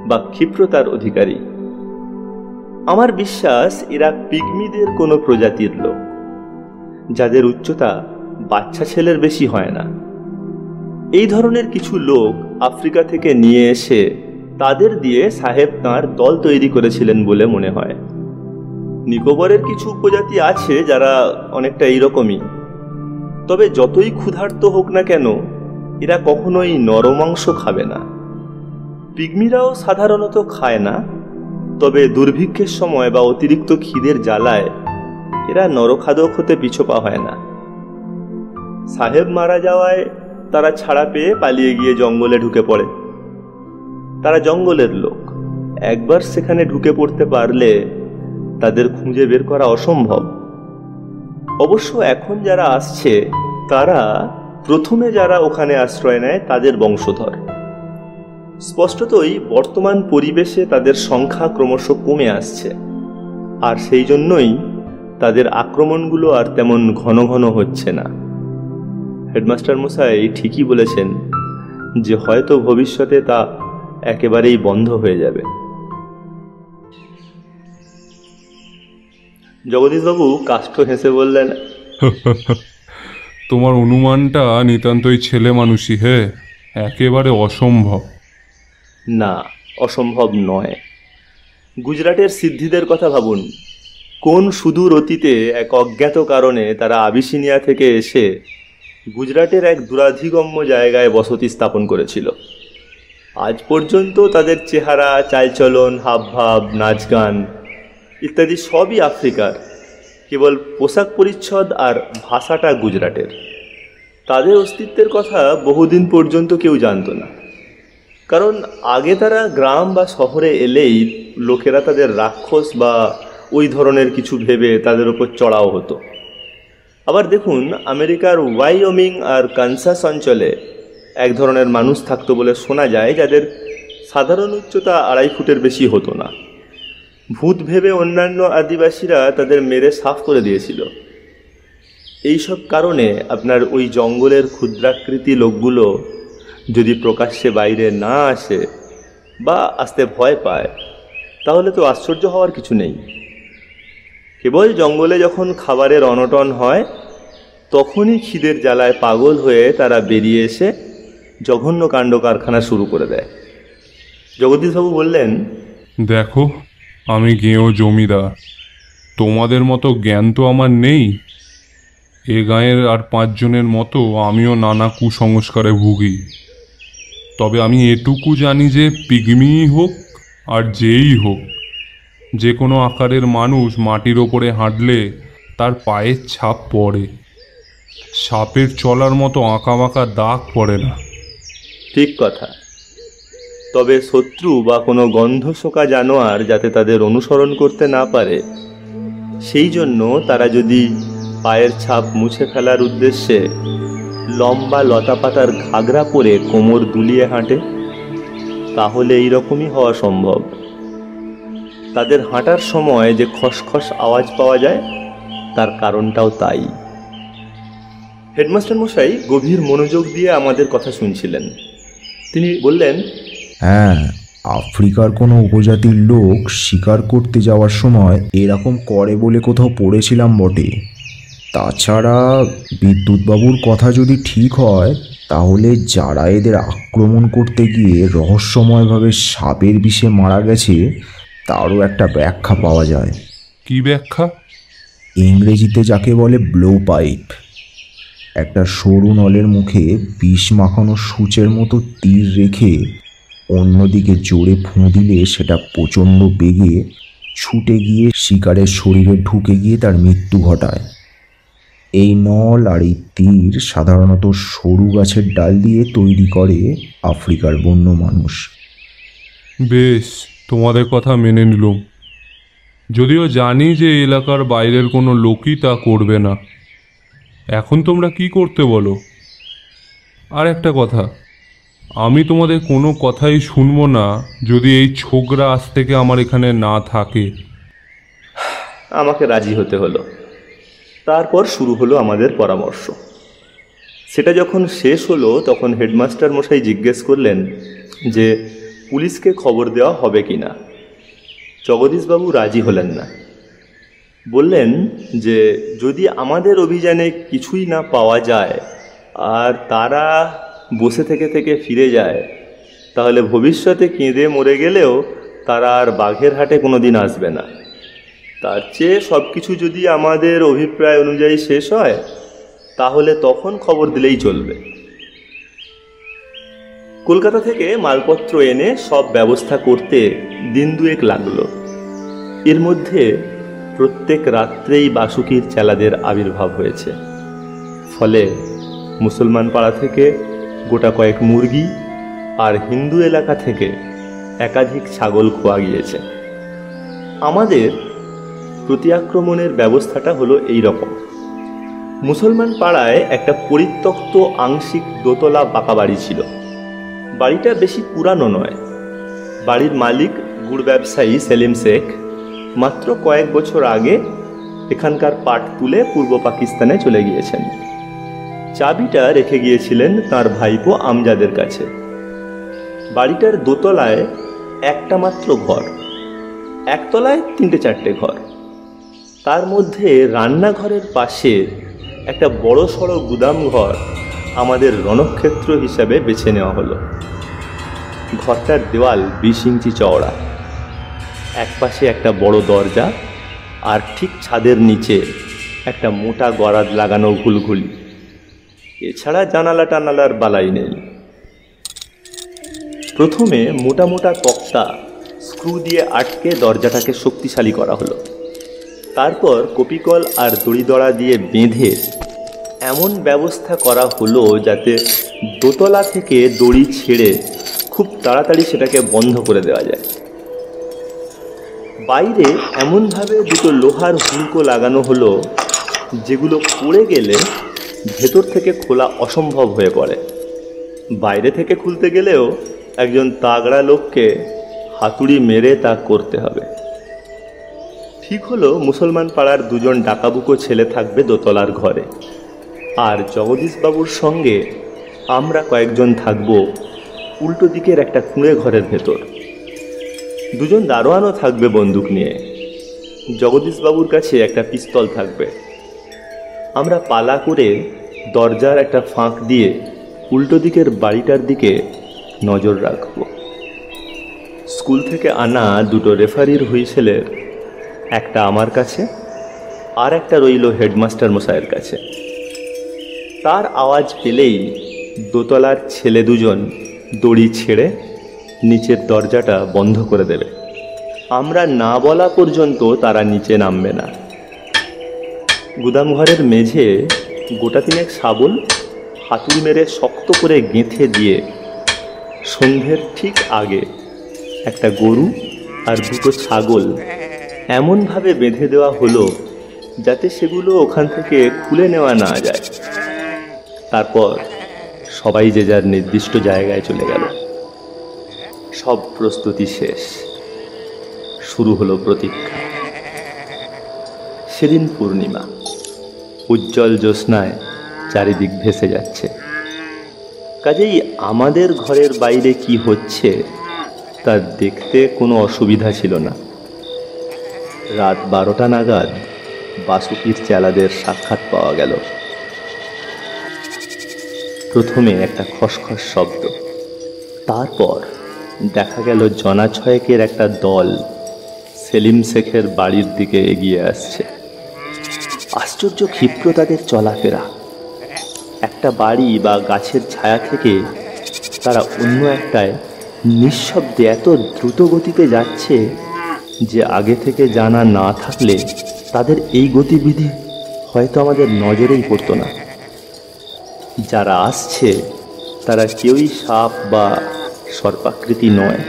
বা ক্ষিপ্রতার অধিকারী। আমার বিশ্বাস এরা পিগমিদের কোনো প্রজাতির লোক, যাদের উচ্চতা বাচ্চা ছেলের বেশি হয় না। এই ধরনের কিছু লোক আফ্রিকা থেকে নিয়ে এসে তাদের দিয়ে সাহেব তাঁর দল তৈরি করেছিলেন বলে মনে হয়। নিকোবরের কিছু উপজাতি আছে যারা অনেকটা এইরকমই। তবে যতই ক্ষুধার্ত হোক না কেন, এরা কখনোই নরমাংস খাবে না। পিগমিরাও সাধারণত খায় না, তবে দুর্ভিক্ষের সময় বা অতিরিক্ত খিদের জ্বালায় এরা নরখাদক হতে পিছপা হয় না। সাহেব মারা যাওয়ায় তারা ছাড়া পেয়ে পালিয়ে গিয়ে জঙ্গলে ঢুকে পড়ে। তারা জঙ্গলের লোক, একবার সেখানে ঢুকে পড়তে পারলে তাদের খুঁজে বের করা অসম্ভব। অবশ্য এখন যারা আসছে তারা প্রথমে যারা ওখানে আশ্রয় নেয় তাদের বংশধর। স্পষ্টতই বর্তমান পরিবেশে তাদের সংখ্যা ক্রমশ কমে আসছে, আর সেই জন্যই তাদের আক্রমণগুলো আর তেমন ঘন ঘন হচ্ছে না। হেডমাস্টার মশাই ঠিকই বলেছেন যে হয়তো ভবিষ্যতে তা একেবারেই বন্ধ হয়ে যাবে। জগদীশবাবু কাষ্ঠ হেসে বললেন, তোমার অনুমানটা নিতান্তই ছেলে মানুষই, হে, একেবারে অসম্ভব। না, অসম্ভব নয়। গুজরাটের সিদ্ধিদের কথা ভাবুন। কোন সুদূর অতীতে এক অজ্ঞাত কারণে তারা আবিসিনিয়া থেকে এসে গুজরাটের এক দুরাধিগম্য জায়গায় বসতি স্থাপন করেছিল। আজ পর্যন্ত তাদের চেহারা, চালচলন, হাবভাব, নাচ গান ইত্যাদি সবই আফ্রিকার, কেবল পোশাক পরিচ্ছদ আর ভাষাটা গুজরাটের। তাদের অস্তিত্বের কথা বহুদিন পর্যন্ত কেউ জানত না, কারণ আগে তারা গ্রাম বা শহরে এলেই লোকেরা তাদের রাক্ষস বা ওই ধরনের কিছু ভেবে তাদের ওপর চড়াও হতো। আবার দেখুন, আমেরিকার ওয়াইওমিং আর কানসাস অঞ্চলে এক ধরনের মানুষ থাকতো বলে শোনা যায়, যাদের সাধারণ উচ্চতা 2.5 ফুটের বেশি হতো না। ভূত ভেবে অন্যান্য আদিবাসীরা তাদের মেরে সাফ করে দিয়েছিল। এইসব কারণে আপনার ওই জঙ্গলের ক্ষুদ্রাকৃতি লোকগুলো যদি প্রকাশ্যে বাইরে না আসে বা আসতে ভয় পায়, তাহলে তো আশ্চর্য হওয়ার কিছু নেই। কেবল জঙ্গলে যখন খাবারের অনটন হয়, তখনই খিদের জ্বালায় পাগল হয়ে তারা বেরিয়ে এসে জঘন্য কাণ্ড কারখানা শুরু করে দেয়। জগদীশবাবু বললেন, দেখো, আমি গেঁয়ো জমিদার, তোমাদের মতো জ্ঞান তো আমার নেই। এ গাঁয়ের আর 5 জনের মতো আমিও নানা কুসংস্কারে ভুগি। তবে আমি এটুকু জানি যে পিগমিই হোক আর যেই হোক, যে কোনো আকারের মানুষ মাটির ওপরে হাঁটলে তার পায়ের ছাপ পড়ে। সাপের চলার মতো আঁকাবাঁকা দাগ পড়ে না। ঠিক কথা। তবে শত্রু বা কোনো গন্ধশোকা জানোয়ার যাতে তাদের অনুসরণ করতে না পারে, সেই জন্য তারা যদি পায়ের ছাপ মুছে ফেলার উদ্দেশ্যে লম্বা লতাপাতার ঘাগরা পরে কোমর দুলিয়ে হাঁটে, তাহলে এইরকমই হওয়া সম্ভব। তাদের হাঁটার সময় যে খসখস আওয়াজ পাওয়া যায়, তার কারণটাও তাই। হেডমাস্টার মশাই গভীর মনোযোগ দিয়ে আমাদের কথা শুনছিলেন। তিনি বললেন, হ্যাঁ, আফ্রিকার কোনো উপজাতির লোক শিকার করতে যাওয়ার সময় এরকম করে বলে কোথাও পড়েছিলাম বটে। তাছাড়া বিদ্যুৎবাবুর কথা যদি ঠিক হয়, তাহলে যারা এদের আক্রমণ করতে গিয়ে রহস্যময়ভাবে সাপের বিষে মারা গেছে তারও একটা ব্যাখ্যা পাওয়া যায়। কি ব্যাখ্যা? ইংরেজিতে যাকে বলে ব্লো পাইপ। একটা সরু নলের মুখে বিষ মাখানো সূচের মতো তীর রেখে অন্যদিকে জোরে ফুঁ দিলে সেটা প্রচণ্ড বেগে ছুটে গিয়ে শিকারের শরীরে ঢুকে গিয়ে তার মৃত্যু ঘটায়। এই নল আর এই তীর সাধারণত সরু গাছের ডাল দিয়ে তৈরি করে আফ্রিকার বন্য মানুষ। বেশ, তোমাদের কথা মেনে নিলুম, যদিও জানি যে এলাকার বাইরের কোনো লোকই তা করবে না। এখন তোমরা কি করতে বলো? আর একটা কথা, আমি তোমাদের কোনো কথাই শুনবো না যদি এই ছোকরা আজ থেকে আমার এখানে না থাকে। আমাকে রাজি হতে হলো। তারপর শুরু হলো আমাদের পরামর্শ। সেটা যখন শেষ হলো তখন হেডমাস্টার মশাই জিজ্ঞেস করলেন যে পুলিশকে খবর দেওয়া হবে কি না। জগদীশবাবু রাজি হলেন না। বললেন যে যদি আমাদের অভিযানে কিছুই না পাওয়া যায় আর তারা বসে থেকে থেকে ফিরে যায়, তাহলে ভবিষ্যতে কেঁদে মরে গেলেও তারা আর বাঘের হাটে কোনো দিন আসবে না। তার চেয়ে সব কিছু যদি আমাদের অভিপ্রায় অনুযায়ী শেষ হয়, তাহলে তখন খবর দিলেই চলবে। কলকাতা থেকে মালপত্র এনে সব ব্যবস্থা করতে দিন দুয়েক লাগলো। এর মধ্যে প্রত্যেক রাত্রেই বাসুকির চেলাদের আবির্ভাব হয়েছে। ফলে মুসলমান পাড়া থেকে গোটা কয়েক মুরগি আর হিন্দু এলাকা থেকে একাধিক ছাগল খোয়া গিয়েছে। আমাদের প্রতি আক্রমণের ব্যবস্থাটা হলো এই রকম। মুসলমান পাড়ায় একটা পরিত্যক্ত আংশিক দোতলা পাকা বাড়ি ছিল। বাড়িটা বেশি পুরানো নয়। বাড়ির মালিক গুড় ব্যবসায়ী সেলিম শেখ মাত্র কয়েক বছর আগে এখানকার পাট তুলে পূর্ব পাকিস্তানে চলে গিয়েছেন। চাবিটা রেখে গিয়েছিলেন তার ভাইপো আমজাদের কাছে। বাড়িটার দোতলায় একটা মাত্র ঘর, একতলায় 3-4টে ঘর। তার মধ্যে রান্নাঘরের পাশে একটা বড় সড়ো গুদাম ঘর আমাদের রণক্ষেত্র হিসাবে বেছে নেওয়া হলো। ঘরটার দেওয়াল 20 ইঞ্চি চওড়া, এক পাশে একটা বড় দরজা আর ঠিক ছাদের নিচে একটা মোটা গরাদ লাগানো ঘুলঘুলি। এছাড়া জানালা টানালার বালাই নেই। প্রথমে মোটা মোটা তক্তা স্ক্রু দিয়ে আটকে দরজাটাকে শক্তিশালী করা হলো। তারপর কপিকল আর দড়ি দিয়ে বেঁধে এমন ব্যবস্থা করা হলো যাতে দোতলা থেকে দড়ি ছেড়ে খুব তাড়াতাড়ি সেটাকে বন্ধ করে দেওয়া যায়। বাইরে এমনভাবে দুটো লোহার হুড়কো লাগানো হলো যেগুলো পড়ে গেলে ভেতর থেকে খোলা অসম্ভব হয়ে পড়ে। বাইরে থেকে খুলতে গেলেও একজন তাগড়া লোককে হাতুড়ি মেরে তা করতে হবে। ঠিক হলো মুসলমান পাড়ার 2জন ডাকাবুকো ছেলে থাকবে দোতলার ঘরে, আর জগদীশবাবুর সঙ্গে আমরা কয়েকজন থাকব উল্টো দিকের একটা কুঁড়ে ঘরের ভেতর। 2জন দারোয়ানও থাকবে বন্দুক নিয়ে। জগদীশবাবুর কাছে একটা পিস্তল থাকবে। আমরা পালা করে দরজার একটা ফাঁক দিয়ে উল্টো দিকের বাড়িটার দিকে নজর রাখব। স্কুল থেকে আনা 2টো রেফারির হুইসেলের একটা আমার কাছে আর একটা রইল হেডমাস্টার মশাইয়ের কাছে। তার আওয়াজ পেলেই দোতলার ছেলে 2জন দড়ি ছেড়ে নিচের দরজাটা বন্ধ করে দেবে। আমরা না বলা পর্যন্ত তারা নিচে নামবে না। গুদামঘরের মেঝে গোটা 3 শাবল হাতুড়ি মেরে শক্ত করে গেঁথে দিয়ে সন্ধ্যের ঠিক আগে একটা গরু আর 2টো ছাগল এমনভাবে বেঁধে দেওয়া হলো যাতে সেগুলো ওখান থেকে খুলে নেওয়া না যায়। তারপর সবাই যে যার নির্দিষ্ট জায়গায় চলে গেল। সব প্রস্তুতি শেষ। শুরু হলো প্রতীক্ষা। সেদিন পূর্ণিমা, উজ্জ্বল জ্যোৎস্নায় চারিদিক ভেসে যাচ্ছে। কাজেই আমাদের ঘরের বাইরে কি হচ্ছে তা তার দেখতে কোনো অসুবিধা ছিল না। রাত 12টা নাগাদ বাসুকির চেলাদের সাক্ষাৎ পাওয়া গেল। প্রথমে একটা খসখস শব্দ, তারপর দেখা গেল জনা ছয়েকের একটা দল সেলিম শেখের বাড়ির দিকে এগিয়ে আসছে। আশ্চর্য ক্ষিপ্র তাদের চলাফেরা। একটা বাড়ি বা গাছের ছায়া থেকে তারা অন্য একটায় নিঃশব্দে এত দ্রুত গতিতে যাচ্ছে যে আগে থেকে জানা না থাকলে তাদের এই গতিবিধি হয়তো আমাদের নজরেই পড়তো না। যারা আসছে তারা কেউই সাপ বা সর্পাকৃতি নয়,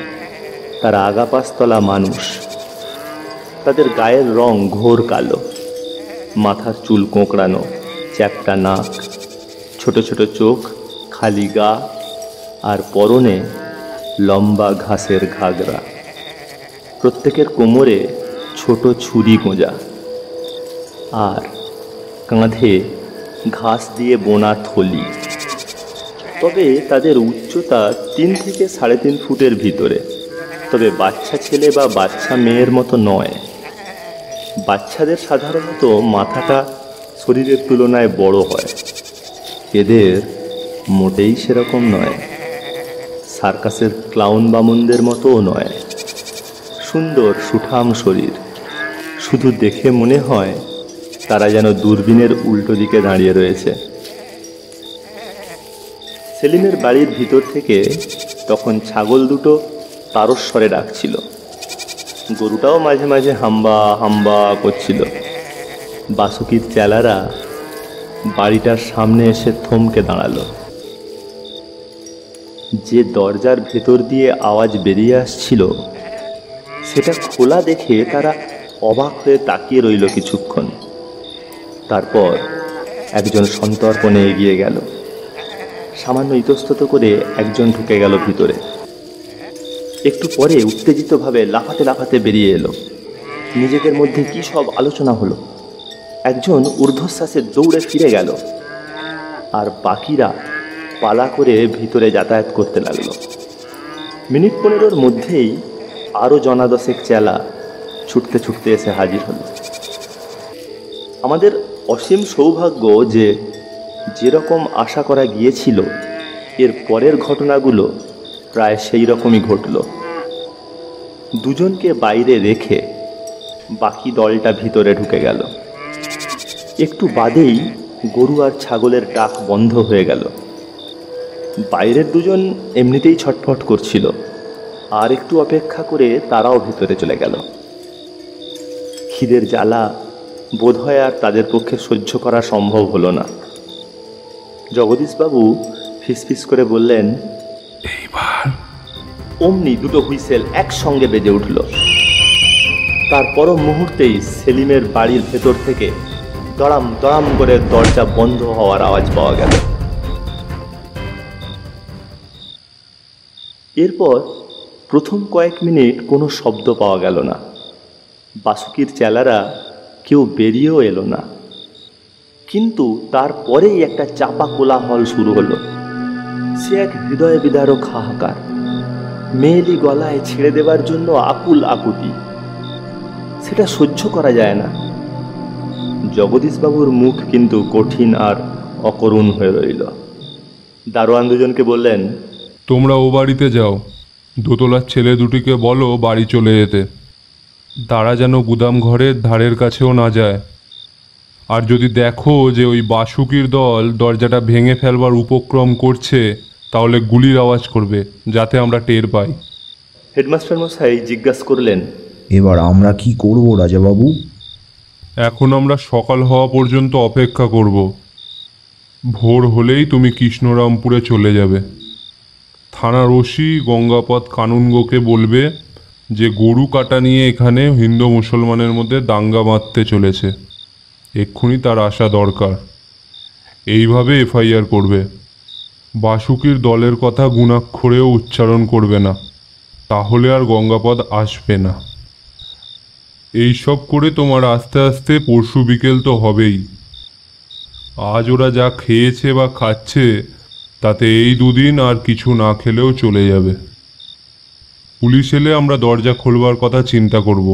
তারা আগাপাস্তলা মানুষ। তাদের গায়ের রং ঘোর কালো, মাথার চুল কোঁকড়ানো, চ্যাপ্টা নাক, ছোট ছোট চোখ, খালি গা, আর পরনে লম্বা ঘাসের ঘাগরা। প্রত্যেকের কোমরে ছোট ছুরি গোঁজা, আর কাঁধে ঘাস দিয়ে বোনা থলি। তবে তাদের উচ্চতা 3 থেকে 3.5 ফুটের ভিতরে। তবে বাচ্চা ছেলে বা বাচ্চা মেয়ের মতো নয়। বাচ্চাদের সাধারণত মাথাটা শরীরের তুলনায় বড় হয়, এদের মোটেই সেরকম নয়। সার্কাসের ক্লাউন বামুনদের মতোও নয়। সুন্দর সুঠাম শরীর, শুধু দেখে মনে হয় তারা যেন দূরবীনের উল্টো দিকে দাঁড়িয়ে রয়েছে। সেলিমের বাড়ির ভিতর থেকে তখন ছাগল দুটো তারস্বরে ডাকছিল। গরুটাও মাঝে মাঝে হাম্বা হাম্বা করছিল। বাসুকির চেলারা বাড়িটার সামনে এসে থমকে দাঁড়ালো। যে দরজার ভেতর দিয়ে আওয়াজ বেরিয়ে আসছিল সেটা খোলা দেখে তারা অবাক হয়ে তাকিয়ে রইল কিছুক্ষণ। তারপর একজন সন্তর্পণে এগিয়ে গেল। সামান্য ইতস্তত করে একজন ঢুকে গেল ভিতরে। একটু পরে উত্তেজিতভাবে লাফাতে লাফাতে বেরিয়ে এলো। নিজেদের মধ্যে কি সব আলোচনা হলো। একজন ঊর্ধ্বশ্বাসে দৌড়ে ফিরে গেল, আর বাকিরা পালা করে ভিতরে যাতায়াত করতে লাগলো। মিনিট 15 মধ্যেই আরও জনা 10 চেলা ছুটতে ছুটতে এসে হাজির হলো। আমাদের অসীম সৌভাগ্য যে যেরকম আশা করা গিয়েছিল এর পরের ঘটনাগুলো প্রায় সেই রকমই ঘটল। দুজনকে বাইরে রেখে বাকি দলটা ভিতরে ঢুকে গেল। একটু বাদেই গরু আর ছাগলের ডাক বন্ধ হয়ে গেল। বাইরের দুজন এমনিতেই ছটফট করছিল, আর একটু অপেক্ষা করে তারাও ভিতরে চলে গেল। খিদের জ্বালা বোধহয় আর তাদের পক্ষে সহ্য করা সম্ভব হলো না। জগদীশবাবু ফিসফিস করে বললেন, এইবার। অমনি দুটো হুইসেল একসঙ্গে বেজে উঠল। তার পর মুহূর্তেই সেলিমের বাড়ির ভেতর থেকে দড়াম দড়াম করে দরজা বন্ধ হওয়ার আওয়াজ পাওয়া গেল। এরপর প্রথম কয়েক মিনিট কোনো শব্দ পাওয়া গেল না। বাসুকির চেলারা কেউ বেরিয়েও এলো না। কিন্তু তারপরেই একটা চাপা কোলাহল শুরু হলো। সে এক হৃদয় বিদারক হাহাকার, মেয়েলি গলায় ছেড়ে দেবার জন্য আকুল আকুতি। সেটা সহ্য করা যায় না। জগদীশবাবুর মুখ কিন্তু কঠিন আর অকরুণ হয়ে রইল। দারোয়ান দুজনকে বললেন, তোমরা ও বাড়িতে যাও, দোতলার ছেলে দুটিকে বলো বাড়ি চলে যেতে। তারা যেন গুদাম ঘরের ধারের কাছেও না যায়। আর যদি দেখো যে ওই বাসুকির দল দরজাটা ভেঙে ফেলবার উপক্রম করছে, তাহলে গুলির আওয়াজ করবে, যাতে আমরা টের পাই। হেডমাস্টার মশাই জিজ্ঞাসা করলেন, এবার আমরা কি করব রাজাবাবু? এখন আমরা সকাল হওয়া পর্যন্ত অপেক্ষা করব। ভোর হলেই তুমি কৃষ্ণরামপুরে চলে যাবে। থানার ওসি গঙ্গাপথ কানুনগোকে বলবে যে গরু কাটা নিয়ে এখানে হিন্দু মুসলমানের মধ্যে দাঙ্গা বাঁধতে চলেছে, এক্ষুনি তার আসা দরকার। এইভাবে এফআইআর করবে। বাসুকির দলের কথা গুণাক্ষরেও উচ্চারণ করবে না, তাহলে আর গঙ্গাপদ আসবে না। এই সব করে তোমার আস্তে আস্তে পরশু বিকেল তো হবেই। আজ ওরা যা খেয়েছে বা খাচ্ছে তাতে এই 2 দিন আর কিছু না খেলেও চলে যাবে। পুলিশ এলে আমরা দরজা খোলবার কথা চিন্তা করব।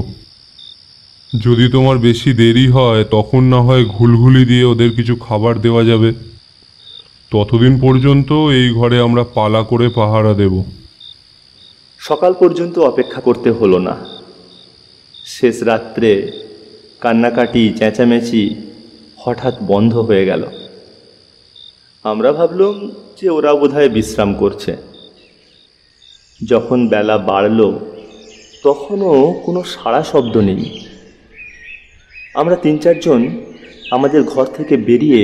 যদি তোমার বেশি দেরি হয় তখন না হয় ঘুলঘুলি দিয়ে ওদের কিছু খাবার দেওয়া যাবে। ততদিন পর্যন্ত এই ঘরে আমরা পালা করে পাহারা দেব। সকাল পর্যন্ত অপেক্ষা করতে হলো না। শেষ রাত্রে কান্নাকাটি চেঁচামেচি হঠাৎ বন্ধ হয়ে গেল। আমরা ভাবলাম যে ওরা বোধহয় বিশ্রাম করছে। যখন বেলা বাড়ল তখনও কোনো সাড়া শব্দ নেই। আমরা ৩-৪ জন আমাদের ঘর থেকে বেরিয়ে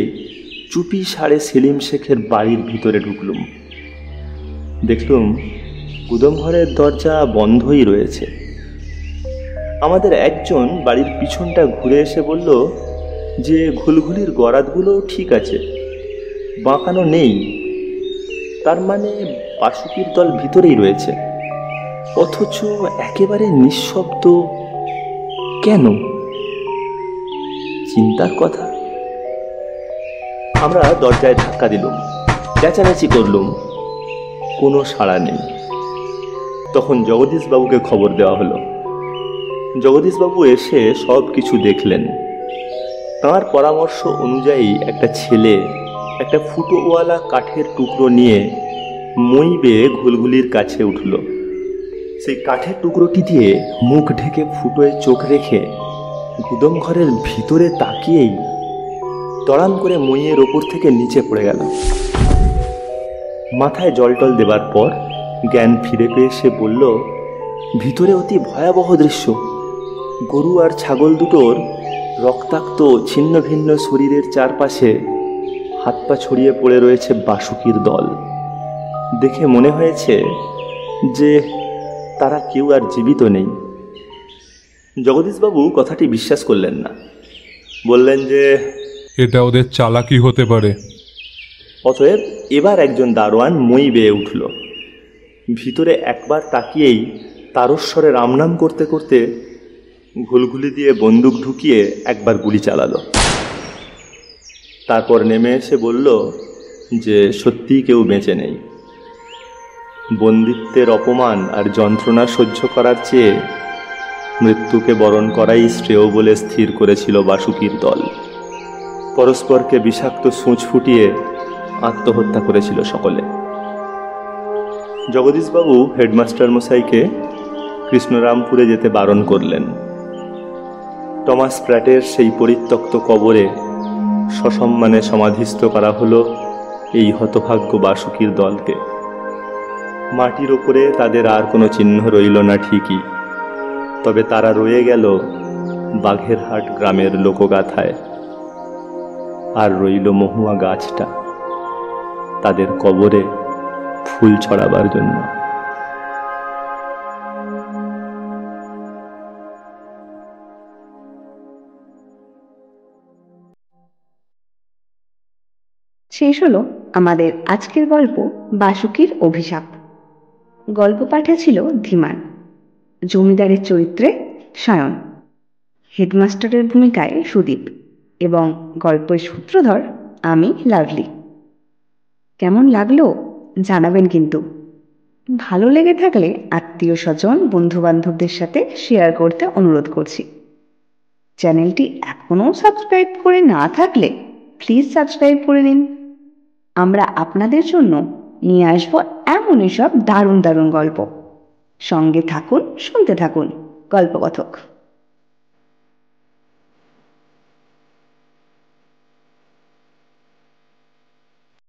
চুপি সারে সেলিম শেখের বাড়ির ভিতরে ঢুকলুম। দেখলুম গুদম ঘরের দরজা বন্ধই রয়েছে। আমাদের একজন বাড়ির পিছনটা ঘুরে এসে বলল যে ঘুলঘুলির গরাদগুলো ঠিক আছে, বাঁকানো নেই। তার মানে বাসুকির দল ভিতরেই রয়েছে, অথচ একেবারে নিঃশব্দ কেন? চিন্তার কথা। আমরা দরজায় ধাক্কা দিলুম, চেঁচামেচি করলুম, কোনো সাড়া নেই। তখন জগদীশবাবুকে খবর দেওয়া হলো। জগদীশবাবু এসে সব কিছু দেখলেন। তাঁর পরামর্শ অনুযায়ী একটা ছেলে একটা ফুটোওয়ালা কাঠের টুকরো নিয়ে মই বেয়ে ঘুলঘুলির কাছে উঠল। সেই কাঠের টুকরোটি দিয়ে মুখ ঢেকে ফুটোয় চোখ রেখে গুদম ঘরের ভিতরে তাকিয়েই তড়াম করে মইয়ের ওপর থেকে নিচে পড়ে গেল। মাথায় জলটল দেবার পর জ্ঞান ফিরে পেয়ে সে বলল, ভিতরে অতি ভয়াবহ দৃশ্য। গরু আর ছাগল দুটোর রক্তাক্ত ছিন্ন ভিন্ন শরীরের চারপাশে হাত পা ছড়িয়ে পড়ে রয়েছে বাসুকির দল। দেখে মনে হয়েছে যে তারা কেউ আর জীবিত নেই। জগদীশবাবু কথাটি বিশ্বাস করলেন না, বললেন যে এটা ওদের চালাকি হতে পারে। অতএব এবার একজন দারোয়ান মই বেয়ে উঠল। ভিতরে একবার তাকিয়েই তারস্বরে রামনাম করতে করতে ঘুলঘুলি দিয়ে বন্দুক ঢুকিয়ে একবার গুলি চালালো। তারপর নেমে এসে বলল যে সত্যিই কেউ বেঁচে নেই। বন্দিত্বের অপমান আর যন্ত্রণা সহ্য করার চেয়ে মৃত্যুকে বরণ করাই শ্রেয় বলে স্থির করেছিল বাসুকির দল। পরস্পরকে বিষাক্ত সূঁচ ফুটিয়ে আত্মহত্যা করেছিল সকলে। জগদীশবাবু হেডমাস্টার মশাইকে কৃষ্ণরামপুরে যেতে বারণ করলেন। টমাস প্র্যাটের সেই পরিত্যক্ত কবরে সসম্মানে সমাধিস্থ করা হলো এই হতভাগ্য বাসুকির দলকে। মাটির ওপরে তাদের আর কোনো চিহ্ন রইল না ঠিকই, তবে তারা রয়ে গেল বাঘেরহাট গ্রামের লোকগাথায়। আর রইল মহুয়া গাছটা তাদের কবরে ফুল ছড়াবার জন্য। শেষ হলো আমাদের আজকের গল্প বাসুকির অভিশাপ। গল্প পাঠে ছিল ধীমান, জমিদারের চরিত্রে সায়ন, হেডমাস্টারের ভূমিকায় সুদীপ এবং গল্পের সূত্রধর আমি লাভলি। কেমন লাগলো জানাবেন কিন্তু। ভালো লেগে থাকলে আত্মীয় স্বজন বন্ধুবান্ধবদের সাথে শেয়ার করতে অনুরোধ করছি। চ্যানেলটি এখনও সাবস্ক্রাইব করে না থাকলে প্লিজ সাবস্ক্রাইব করে নিন। আমরা আপনাদের জন্য নিয়ে আসবো এমনই সব দারুণ দারুণ গল্প। সঙ্গে থাকুন, শুনতে থাকুন গল্পকথক।